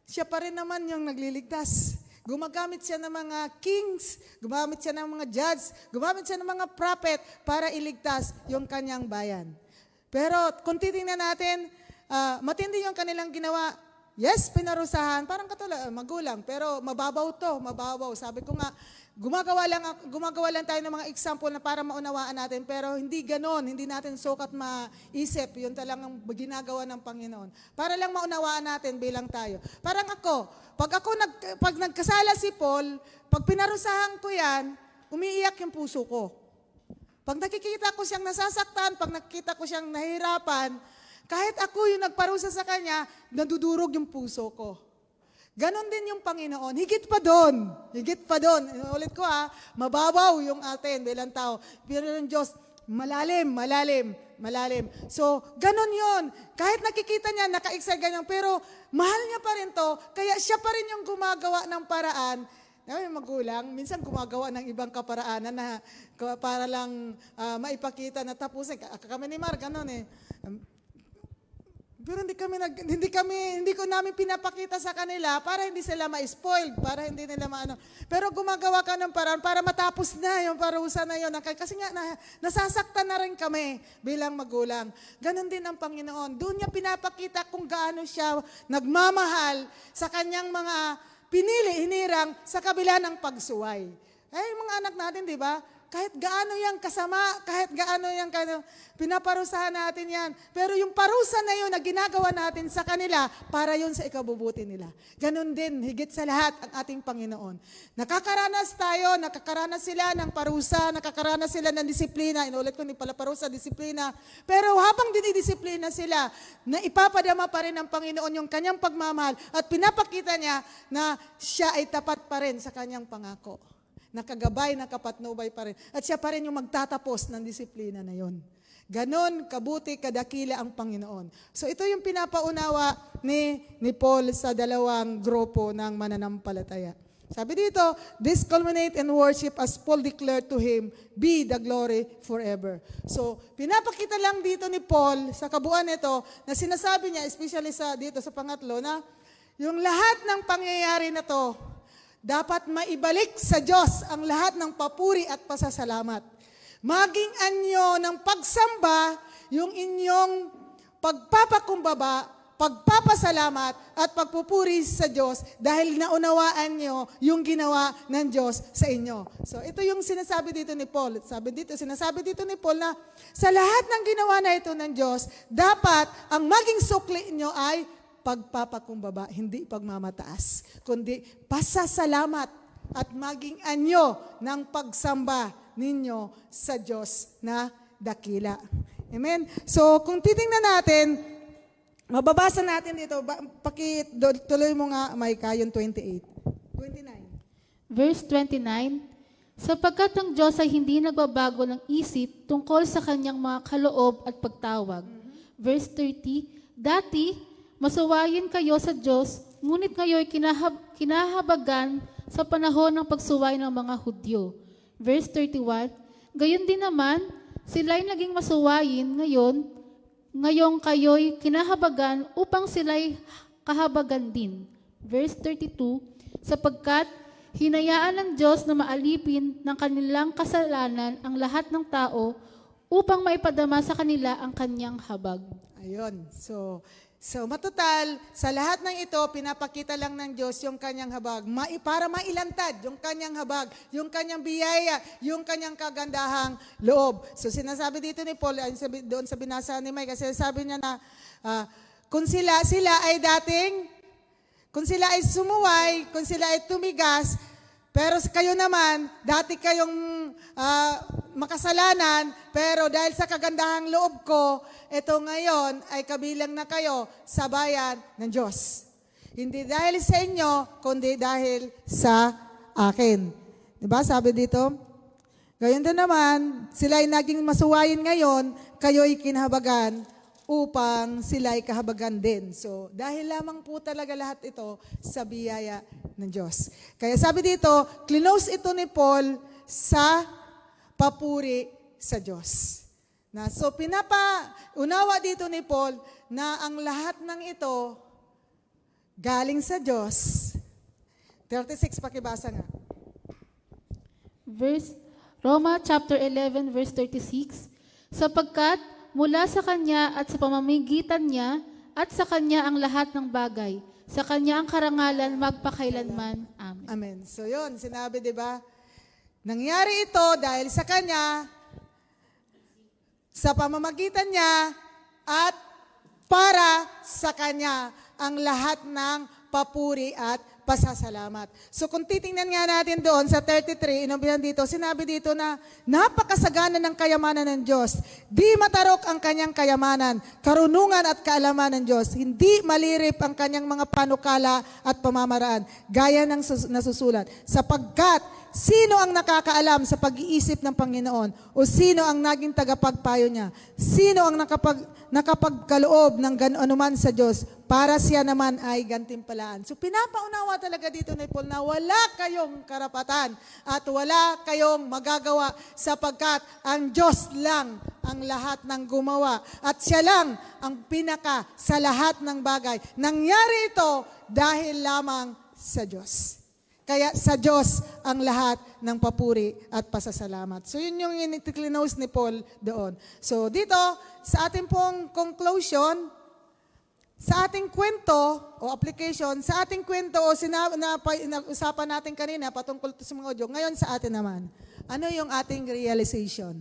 siya pa rin naman yung nagliligtas. Gumagamit siya ng mga kings, gumamit siya ng mga judges, gumamit siya ng mga prophet para iligtas yung kanyang bayan. Pero kung titingnan natin, matindi yung kanilang ginawa. Yes, pinarusahan, parang katulad, magulang, pero mababaw to, mababaw. Sabi ko nga, gumagawa lang tayo ng mga example na para maunawaan natin, pero hindi ganon, hindi natin sukat maisip, yun talagang ginagawa ng Panginoon. Para lang maunawaan natin bilang tayo. Parang ako, pag nagkasala si Paul, pag pinarusahan ko yan, umiiyak yung puso ko. Pag nakikita ko siyang nasasaktan, pag nakikita ko siyang nahihirapan, kahit ako yung nagparusa sa kanya, nadudurog yung puso ko. Ganon din yung Panginoon. Higit pa doon. Ulit ko mababaw yung atin bilang tao. Pero yung Diyos, malalim. So, ganon yun. Kahit nakikita niya, naka-excel ganyan, pero mahal niya pa rin to, kaya siya pa rin yung gumagawa ng paraan. Yung magulang, minsan gumagawa ng ibang kaparaanan na para lang maipakita na tapusin. Kami ni Mark, ganon eh. Pero hindi ko namin pinapakita sa kanila para hindi sila ma-spoil, para hindi nila maano. Pero gumagawa ka ng paraan para matapos na yung parusa na yun. Kasi nga, nasasaktan na rin kami bilang magulang. Ganon din ang Panginoon. Doon niya pinapakita kung gaano siya nagmamahal sa kanyang mga pinili, hinirang sa kabila ng pagsuway. Mga anak natin, di ba? Kahit gaano yung kasama, kahit gaano yung pinaparusahan natin yan. Pero yung parusa na yun na ginagawa natin sa kanila, para yun sa ikabubuti nila. Ganon din, higit sa lahat, ang ating Panginoon. Nakakaranas tayo, nakakaranas sila ng parusa, nakakaranas sila ng disiplina. Inulit ko, hindi pala parusa, disiplina. Pero habang dinidisiplina sila, na ipapadama pa rin ng Panginoon yung kanyang pagmamahal at pinapakita niya na siya ay tapat pa rin sa kanyang pangako. Nakagabay, nakapatnubay pa rin. At siya pa rin yung magtatapos ng disiplina na yon. Ganon, kabuti, kadakila ang Panginoon. So ito yung pinapaunawa ni Paul sa dalawang grupo ng mananampalataya. Sabi dito, this culminate in worship as Paul declared to him, be the glory forever. So, pinapakita lang dito ni Paul sa kabuuan nito na sinasabi niya, especially dito sa pangatlo, na yung lahat ng pangyayari na to, dapat maibalik sa Diyos ang lahat ng papuri at pasasalamat. Maging anyo ng pagsamba, yung inyong pagpapakumbaba, pagpapasalamat at pagpupuri sa Diyos dahil naunawaan nyo yung ginawa ng Diyos sa inyo. So ito yung sinasabi dito ni Paul. Sinasabi dito ni Paul na sa lahat ng ginawa na ito ng Diyos, dapat ang maging sukli nyo ay pagpapakumbaba, hindi pagmamataas, kundi pasasalamat at maging anyo ng pagsamba ninyo sa Diyos na dakila. Amen? So, kung titingnan natin, mababasa natin dito, tuloy mo nga, Micah, yung 29. Verse 29, sapagkat ang Diyos ay hindi nagbabago ng isip tungkol sa kanyang mga kaloob at pagtawag. Verse 30, dati, masuwayin kayo sa Diyos, ngunit ngayon kinahabagan sa panahon ng pagsuway ng mga Hudyo. Verse 31, gayon din naman, sila'y naging masuwayin ngayong kayo'y kinahabagan upang sila'y kahabagan din. Verse 32, sapagkat hinayaan ng Diyos na maalipin ng kanilang kasalanan ang lahat ng tao upang maipadama sa kanila ang kanyang habag. Ayun. So matutal, sa lahat ng ito, pinapakita lang ng Diyos yung kanyang habag. Para mailantad yung kanyang habag, yung kanyang biyaya, yung kanyang kagandahang loob. So sinasabi dito ni Paul, doon sa binasa ni Mike, kasi sabi niya na, kung sila ay sumuway, kung sila ay tumigas, pero kayo naman, dati kayong makasalanan, pero dahil sa kagandahang loob ko, ito ngayon ay kabilang na kayo sa bayan ng Diyos. Hindi dahil sa inyo, kundi dahil sa akin. Diba? Sabi dito, gayon din naman, sila ay naging masuwayin ngayon, kayo'y kinahabagan upang sila ay kahabagan din. So, dahil lamang po talaga lahat ito sa biyaya ng Diyos. Kaya sabi dito, close ito ni Paul sa papuri sa Diyos. So, pinapaunawa dito ni Paul na ang lahat ng ito galing sa Diyos. 36, pakibasa nga. Roma chapter 11, verse 36, sapagkat mula sa Kanya at sa pamamagitan niya at sa Kanya ang lahat ng bagay. Sa Kanya ang karangalan magpakailanman. Amen. Amen. So yun, sinabi, di ba? Nangyari ito dahil sa Kanya, sa pamamagitan niya, at para sa Kanya ang lahat ng papuri at pasasalamat. So kung titingnan nga natin doon sa 33, inubihan dito, sinabi dito na napakasagana ng kayamanan ng Diyos. Di matarok ang kanyang kayamanan, karunungan at kaalaman ng Diyos. Hindi malirip ang kanyang mga panukala at pamamaraan, gaya ng nasusulat. Sapagkat sino ang nakakaalam sa pag-iisip ng Panginoon? O sino ang naging tagapagpayo niya? Sino ang nakapagkaloob ng anuman sa Diyos? Para siya naman ay gantimpalaan. So pinapaunawa talaga dito ni Paul na wala kayong karapatan at wala kayong magagawa sapagkat ang Diyos lang ang lahat ng gumawa at siya lang ang pinaka sa lahat ng bagay. Nangyari ito dahil lamang sa Diyos. Kaya sa Diyos ang lahat ng papuri at pasasalamat. So yun yung initiklinos ni Paul doon. So dito, sa ating pong conclusion, sa ating kwento o application, sa ating kwento o usapan natin kanina patungkol sa mga audio, ngayon sa atin naman, ano yung ating realization?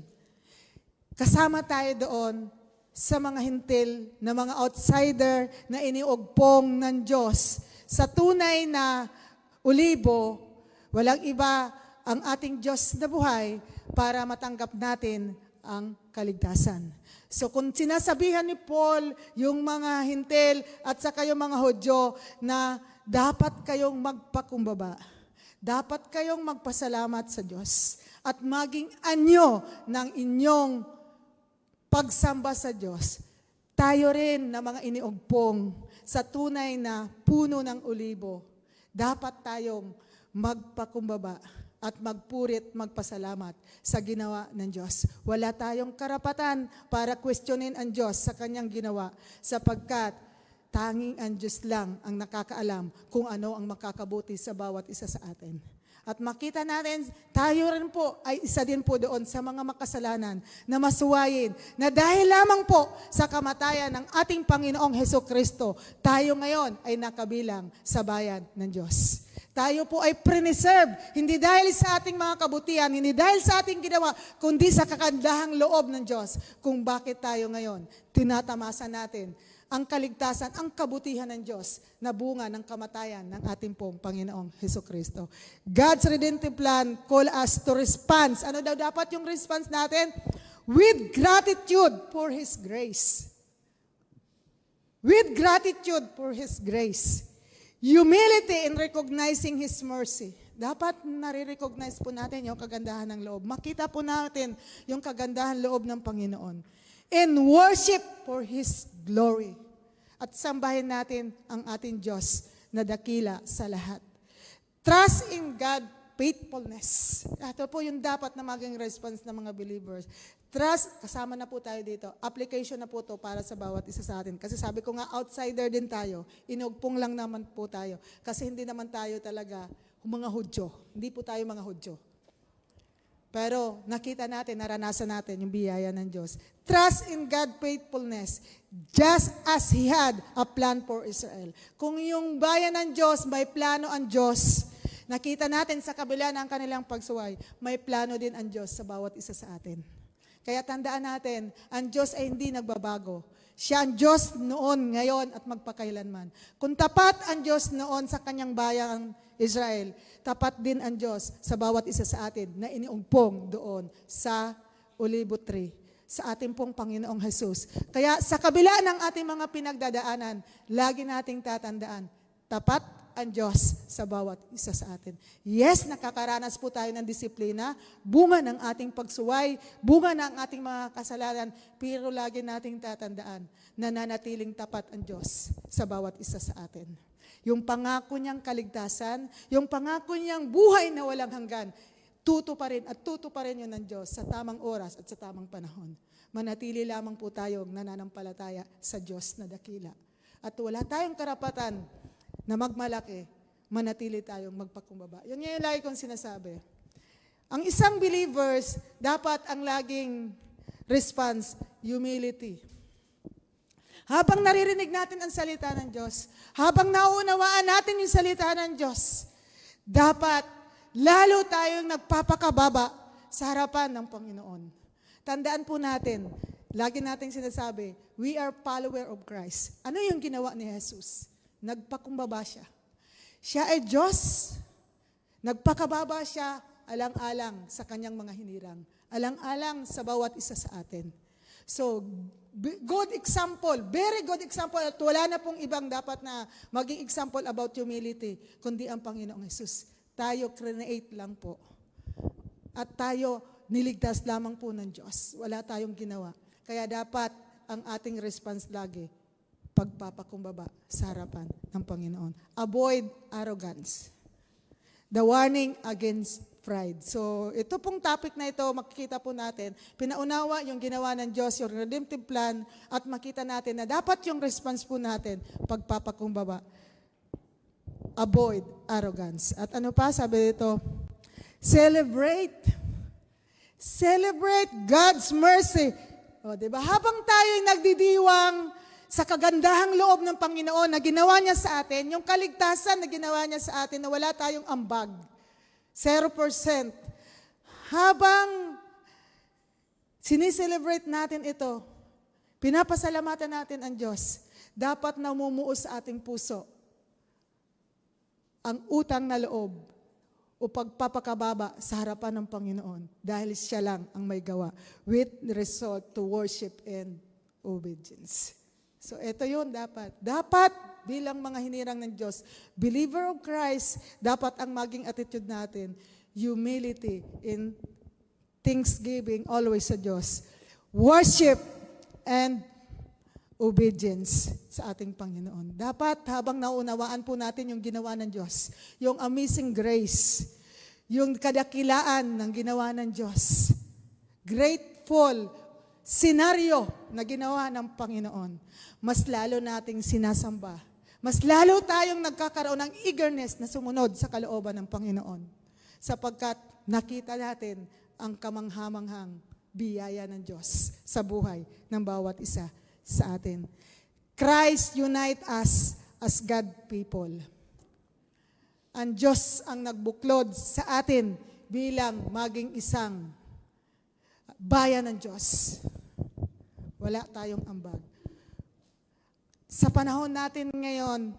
Kasama tayo doon sa mga hintil na mga outsider na iniugpong ng Diyos. Sa tunay na ulibo, walang iba ang ating Diyos na buhay para matanggap natin ang kaligtasan. So kung sinasabihan ni Paul yung mga hintil at saka yung mga Hudyo na dapat kayong magpakumbaba, dapat kayong magpasalamat sa Diyos at maging anyo ng inyong pagsamba sa Diyos, tayo rin na mga iniugpong sa tunay na puno ng olibo, dapat tayong magpakumbaba at magpurit, magpasalamat sa ginawa ng Diyos. Wala tayong karapatan para questionin ang Diyos sa kanyang ginawa sapagkat tanging ang Diyos lang ang nakakaalam kung ano ang makakabuti sa bawat isa sa atin. At makita natin, tayo rin po ay isa din po doon sa mga makasalanan na masuwayin na dahil lamang po sa kamatayan ng ating Panginoong Hesukristo, tayo ngayon ay nakabilang sa bayan ng Diyos. Tayo po ay preserve, hindi dahil sa ating mga kabutihan, hindi dahil sa ating ginawa, kundi sa kakandahang loob ng Diyos kung bakit tayo ngayon tinatamasa natin ang kaligtasan, ang kabutihan ng Diyos na bunga ng kamatayan ng ating pong Panginoong Hesukristo. God's redemptive plan call us to response. Ano daw dapat yung response natin? With gratitude for His grace. With gratitude for His grace. Humility in recognizing His mercy. Dapat nare-recognize po natin yung kagandahan ng loob. Makita po natin yung kagandahan loob ng Panginoon. And worship for His glory. At sambahin natin ang ating Diyos na dakila sa lahat. Trust in God, faithfulness. Ito po yung dapat na maging response ng mga believers. Trust, kasama na po tayo dito. Application na po to para sa bawat isa sa atin. Kasi sabi ko nga, outsider din tayo. Inugpong lang naman po tayo. Kasi hindi naman tayo talaga mga Hudyo. Hindi po tayo mga Hudyo. Pero nakita natin, naranasan natin yung biyaya ng Diyos. Trust in God faithfulness, just as He had a plan for Israel. Kung yung bayan ng Diyos, may plano ang Diyos, nakita natin sa kabila ng kanilang pagsuway, may plano din ang Diyos sa bawat isa sa atin. Kaya tandaan natin, ang Diyos ay hindi nagbabago. Siya ang Diyos noon, ngayon, at magpakailanman. Kung tapat ang Diyos noon sa kanyang bayang Israel, tapat din ang Diyos sa bawat isa sa atin na iniugpong doon sa Olivo Tree, sa ating pong Panginoong Jesus. Kaya sa kabila ng ating mga pinagdadaanan, lagi nating tatandaan, tapat ang Diyos sa bawat isa sa atin. Yes, nakakaranas po tayo ng disiplina, bunga ng ating pagsuway, bunga ng ating mga kasalanan, pero lagi nating tatandaan na nanatiling tapat ang Diyos sa bawat isa sa atin. Yung pangako niyang kaligtasan, yung pangako niyang buhay na walang hanggan, tutuparin at tutuparin yun ng Diyos sa tamang oras at sa tamang panahon. Manatili lamang po tayong nananampalataya sa Diyos na dakila. At wala tayong karapatan na magmalaki, manatili tayong magpakumbaba. Yun yung lagi kong sinasabi. Ang isang believers, dapat ang laging response, humility. Habang naririnig natin ang salita ng Diyos, habang nauunawaan natin yung salita ng Diyos, dapat lalo tayong nagpapakababa sa harapan ng Panginoon. Tandaan po natin, lagi nating sinasabi, we are follower of Christ. Ano yung ginawa ni Jesus? Nagpakumbaba siya. Siya ay Diyos. Nagpakababa siya alang-alang sa kanyang mga hinirang. Alang-alang sa bawat isa sa atin. So, good example, very good example. At wala na pong ibang dapat na maging example about humility, kundi ang Panginoong Jesus. Tayo create lang po. At tayo niligtas lamang po ng Diyos. Wala tayong ginawa. Kaya dapat ang ating response lagi, pagpapakumbaba sa harapan ng Panginoon. Avoid arrogance. The warning against pride. So, ito pong topic na ito, makikita po natin, pinaunawa yung ginawa ng Diyos, yung redemptive plan, at makita natin na dapat yung response po natin, pagpapakumbaba. Avoid arrogance. At ano pa, sabi dito, celebrate God's mercy. O, diba? Habang tayo'y nagdidiwang sa kagandahang loob ng Panginoon na ginawa niya sa atin, yung kaligtasan na ginawa niya sa atin na wala tayong ambag, 0%. Habang sinicelebrate natin ito, pinapasalamatan natin ang Diyos, dapat namumuo sa ating puso ang utang na loob o pagpapakababa sa harapan ng Panginoon dahil siya lang ang may gawa with resort to worship and obedience. So ito yun dapat. Dapat bilang mga hinirang ng Diyos, believer of Christ, dapat ang maging attitude natin, humility in thanksgiving always sa Diyos. Worship and obedience sa ating Panginoon. Dapat habang naunawaan po natin yung ginawa ng Diyos, yung amazing grace, yung kadakilaan ng ginawa ng Diyos, grateful senaryo na ginawa ng Panginoon, mas lalo nating sinasamba. Mas lalo tayong nagkakaroon ng eagerness na sumunod sa kalooban ng Panginoon. Sapagkat nakita natin ang kamanghamanghang biyaya ng Diyos sa buhay ng bawat isa sa atin. Christ unite us as God people. Ang Diyos ang nagbuklod sa atin bilang maging isang bayan ng Diyos. Wala tayong ambag. Sa panahon natin ngayon,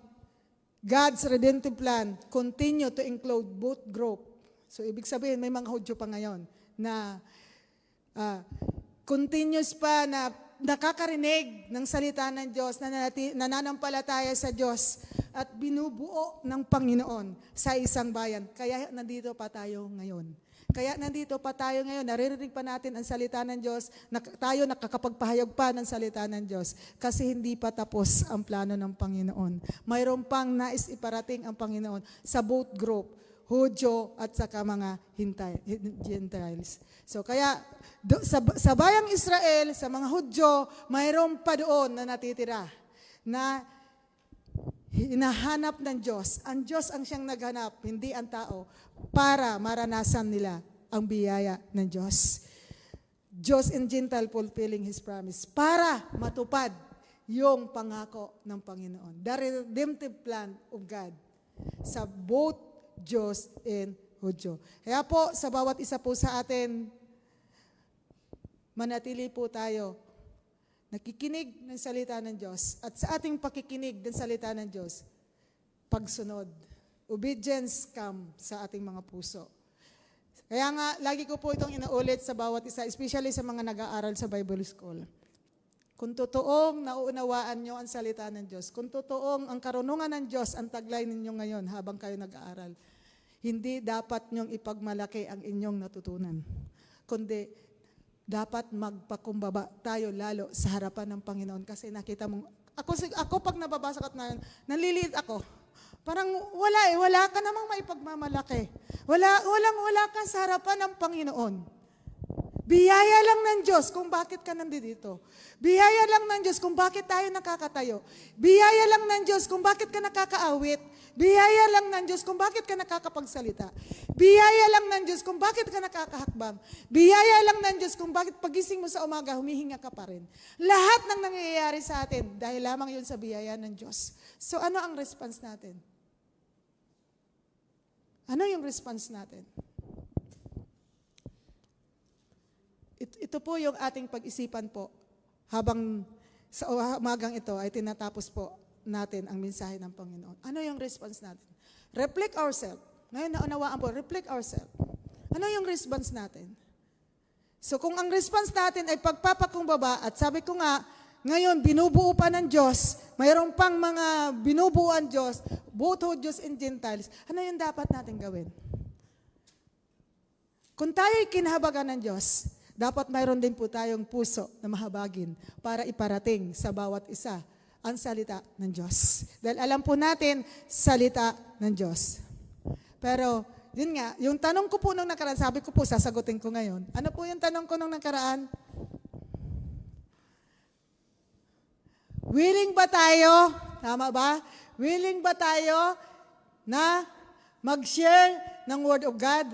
God's redemptive plan continue to include both group. So, ibig sabihin, may mga Hudyo pa ngayon na continuous pa na nakakarinig ng salita ng Diyos, nananampalataya sa Diyos at binubuo ng Panginoon sa isang bayan. Kaya nandito pa tayo ngayon. Naririnig pa natin ang salita ng Diyos, tayo nakakapagpahayag pa ng salita ng Diyos kasi hindi pa tapos ang plano ng Panginoon. Mayroon pang nais iparating ang Panginoon sa both group, Hudyo at saka mga Gentiles. So kaya sa bayang Israel, sa mga Hudyo, mayroon pa doon na natitira na hinahanap ng Diyos. Ang Diyos ang siyang naghanap, hindi ang tao, para maranasan nila ang biyaya ng Diyos. Diyos and Gentile fulfilling His promise para matupad yung pangako ng Panginoon. The redemptive plan of God sa both Diyos and Hudyo. Kaya po, sa bawat isa po sa atin, manatili po tayo nakikinig ng salita ng Diyos at sa ating pakikinig ng salita ng Diyos, pagsunod. Obedience come sa ating mga puso. Kaya nga, lagi ko po itong inaulit sa bawat isa, especially sa mga nag-aaral sa Bible School. Kung totoong nauunawaan nyo ang salita ng Diyos, kung totoong ang karunungan ng Diyos ang taglay ninyo ngayon habang kayo nag-aaral, hindi dapat nyong ipagmalaki ang inyong natutunan. Kundi, dapat magpakumbaba tayo lalo sa harapan ng Panginoon. Kasi nakita mong, ako pag nababasa ko na naliliit ako. Parang wala ka namang maipagmamalaki. Wala ka sa harapan ng Panginoon. Biyaya lang ng Diyos kung bakit ka nandito. Biyaya lang ng Diyos kung bakit tayo nakakatayo. Biyaya lang ng Diyos kung bakit ka nakakaawit. Biyaya lang ng Diyos kung bakit ka nakakapagsalita. Biyaya lang ng Diyos kung bakit ka nakakahakbang. Biyaya lang ng Diyos kung bakit pagising mo sa umaga, humihinga ka pa rin. Lahat ng nangyayari sa atin, dahil lamang yun sa biyaya ng Diyos. So ano ang response natin? Ano yung response natin? Ito po yung ating pag-isipan po habang sa umagang ito ay tinatapos po natin ang mensahe ng Panginoon. Ano yung response natin? Reflect ourselves. Ngayon naunawaan po, reflect ourselves. Ano yung response natin? So kung ang response natin ay pagpapakumbaba, at sabi ko nga, ngayon binubuo pa ng Diyos, mayroon pang mga binubuuan Diyos, both Hudyo and Gentiles, ano yung dapat natin gawin? Kung tayo'y kinahabagan ng Diyos, dapat mayroon din po tayong puso na mahabagin para iparating sa bawat isa ang salita ng Diyos. Dahil alam po natin, salita ng Diyos. Pero yun nga, yung tanong ko po nung nakaraan, sabi ko po, sasagutin ko ngayon. Ano po yung tanong ko nung nakaraan? Willing ba tayo, tama ba? Willing ba tayo na mag-share ng Word of God?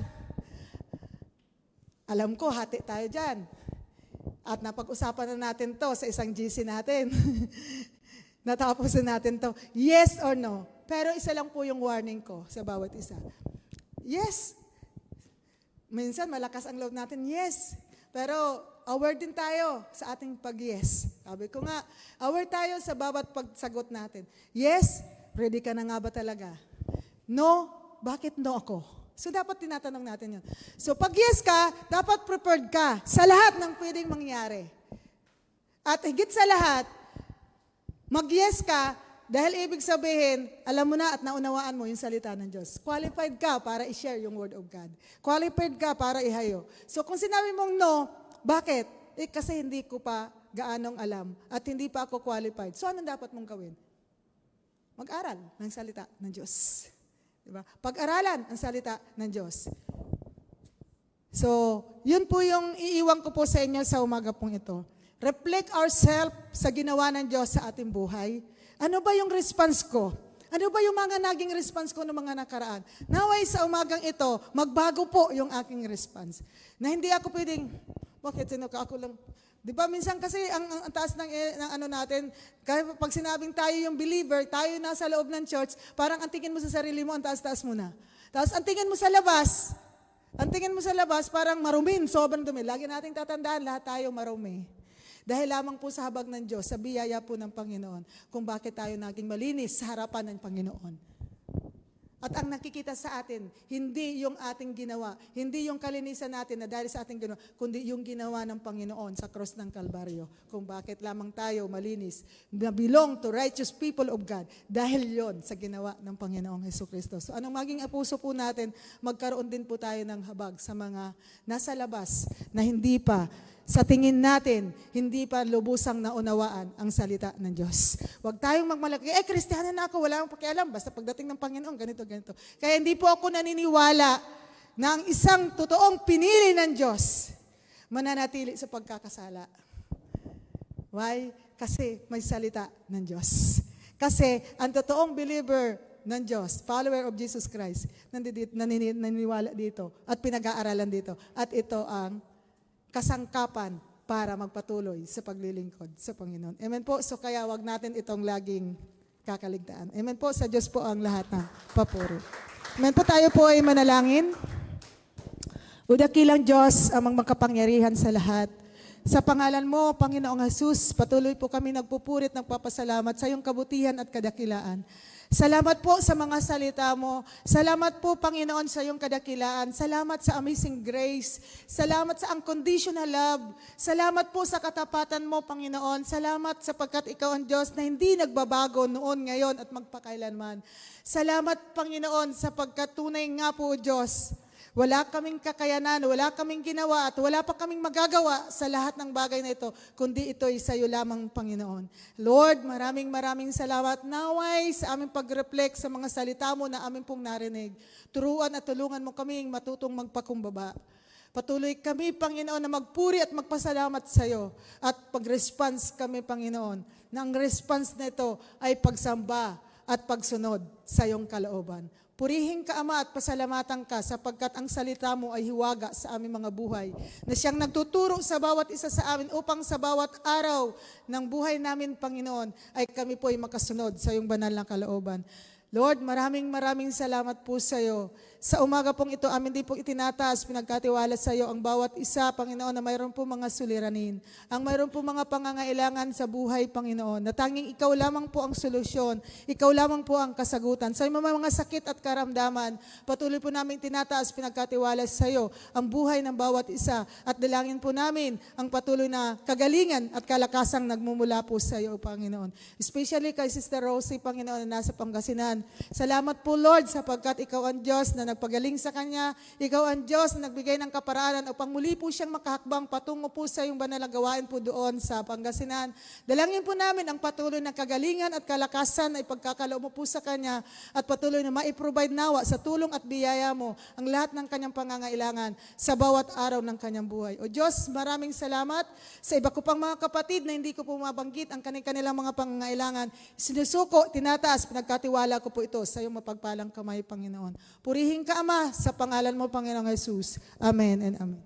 Alam ko, hati tayo dyan. At napag-usapan na natin to sa isang GC natin. Natapos na natin to. Yes or no? Pero isa lang po yung warning ko sa bawat isa. Yes. Minsan malakas ang loob natin, yes. Pero aware din tayo sa ating pag-yes. Sabi ko nga, aware tayo sa bawat pagsagot natin. Yes, ready ka na nga ba talaga? No, bakit no ako? So dapat tinatanong natin yun. So pag yes ka, dapat prepared ka sa lahat ng pwedeng mangyari. At higit sa lahat, mag-yes ka, dahil ibig sabihin, alam mo na at naunawaan mo yung salita ng Diyos. Qualified ka para i-share yung Word of God. Qualified ka para ihayo. So kung sinabi mong no, bakit? Kasi hindi ko pa gaanong alam at hindi pa ako qualified. So anong dapat mong gawin? Mag-aral ng salita ng Diyos. Diba? Pag-aralan ang salita ng Diyos. So, yun po yung iiwan ko po sa inyo sa umaga pong ito. Reflect ourselves sa ginawa ng Diyos sa ating buhay. Ano ba yung response ko? Ano ba yung mga naging response ko ng mga nakaraan? Naway sa umagang ito, magbago po yung aking response. Na hindi ako pwedeng, bakit ako lang? Di ba minsan kasi ang taas ng ano natin, pag sinabing tayo yung believer, tayo nasa loob ng church, parang ang tingin mo sa sarili mo, ang taas-taas mo na. Tapos ang tingin mo sa labas, parang marumin, sobrang dumi. Lagi nating tatandaan, lahat tayo marumi. Dahil lamang po sa habag ng Diyos, sa biyaya po ng Panginoon, kung bakit tayo naging malinis sa harapan ng Panginoon. At ang nakikita sa atin, hindi yung ating ginawa, hindi yung kalinisan natin na dahil sa ating ginawa, kundi yung ginawa ng Panginoon sa cross ng Kalbaryo. Kung bakit lamang tayo malinis, na belong to righteous people of God, dahil yon sa ginawa ng Panginoong Jesucristo. So anong maging puso po natin, magkaroon din po tayo ng habag sa mga nasa labas na hindi pa sa tingin natin, hindi pa lubusang naunawaan ang salita ng Diyos. Huwag tayong magmalaki, Kristiyano na ako, wala akong pakialam, basta pagdating ng Panginoon, ganito. Kaya hindi po ako naniniwala na ang isang totoong pinili ng Diyos mananatili sa pagkakasala. Why? Kasi may salita ng Diyos. Kasi ang totoong believer ng Diyos, follower of Jesus Christ, naniniwala dito at pinag-aaralan dito. At ito ang kasangkapan para magpatuloy sa paglilingkod sa Panginoon. Amen po. So kaya wag natin itong laging kakaligtaan. Amen po. Sa Diyos po ang lahat ng papuri. Amen po. Tayo po ay manalangin. O dakilang Diyos, amang makapangyarihan sa lahat. Sa pangalan mo, Panginoong Jesus, patuloy po kami nagpupurit ng papasalamat sa iyong kabutihan at kadakilaan. Salamat po sa mga salita mo. Salamat po, Panginoon, sa iyong kadakilaan. Salamat sa amazing grace. Salamat sa unconditional love. Salamat po sa katapatan mo, Panginoon. Salamat sapagkat ikaw ang Diyos na hindi nagbabago noon, ngayon at magpakailanman. Salamat, Panginoon, sapagkat tunay nga po, Diyos, wala kaming kakayanan, wala kaming ginawa at wala pa kaming magagawa sa lahat ng bagay na ito, kundi ito'y sa iyo lamang, Panginoon. Lord, maraming salamat. Naway sa aming pag-reflect sa mga salita mo na aming pong narinig. Turuan at tulungan mo kaming matutong magpakumbaba. Patuloy kami, Panginoon, na magpuri at magpasalamat sa iyo. At pag-response kami, Panginoon, na ang response na ito ay pagsamba at pagsunod sa iyong kalooban. Purihin ka, Ama, at pasalamatan ka sapagkat ang salita mo ay hiwaga sa aming mga buhay na siyang nagtuturo sa bawat isa sa amin upang sa bawat araw ng buhay namin, Panginoon, ay kami po ay makasunod sa iyong banal na kalooban. Lord, maraming salamat po sa iyo. Sa umaga pong ito, amin din po itinataas, pinagkatiwala sa iyo ang bawat isa, Panginoon, na mayroon po mga suliranin. Ang mayroon po mga pangangailangan sa buhay, Panginoon, na tanging ikaw lamang po ang solusyon, ikaw lamang po ang kasagutan. Sa mga sakit at karamdaman, patuloy po namin tinataas, pinagkatiwala sa iyo ang buhay ng bawat isa. At dalangin po namin ang patuloy na kagalingan at kalakasang nagmumula po sa iyo, Panginoon. Especially kay Sister Rosie, Panginoon, na nasa Pangasinan. Salamat po, Lord, sapagkat ikaw ang Diyos na na nagpagaling sa kanya. Ikaw ang Diyos na nagbigay ng kaparaanan upang muli po siyang makahakbang patungo po sa iyong banal na gawain po doon sa Pangasinan. Dalangin po namin ang patuloy na kagalingan at kalakasan na ipagkakaloob mo po sa kanya at patuloy na maiprovide nawa sa tulong at biyaya mo ang lahat ng kanyang pangangailangan sa bawat araw ng kanyang buhay. O Diyos, maraming salamat sa iba ko pang mga kapatid na hindi ko po mabanggit ang kanilang mga pangangailangan. Sinusuko, tinataas, pinagkatiwala ko po ito sa iyong mapagpalang kamay, Panginoon. Purihin ka, Ama, sa pangalan mo, Panginoong Jesus. Amen and amen.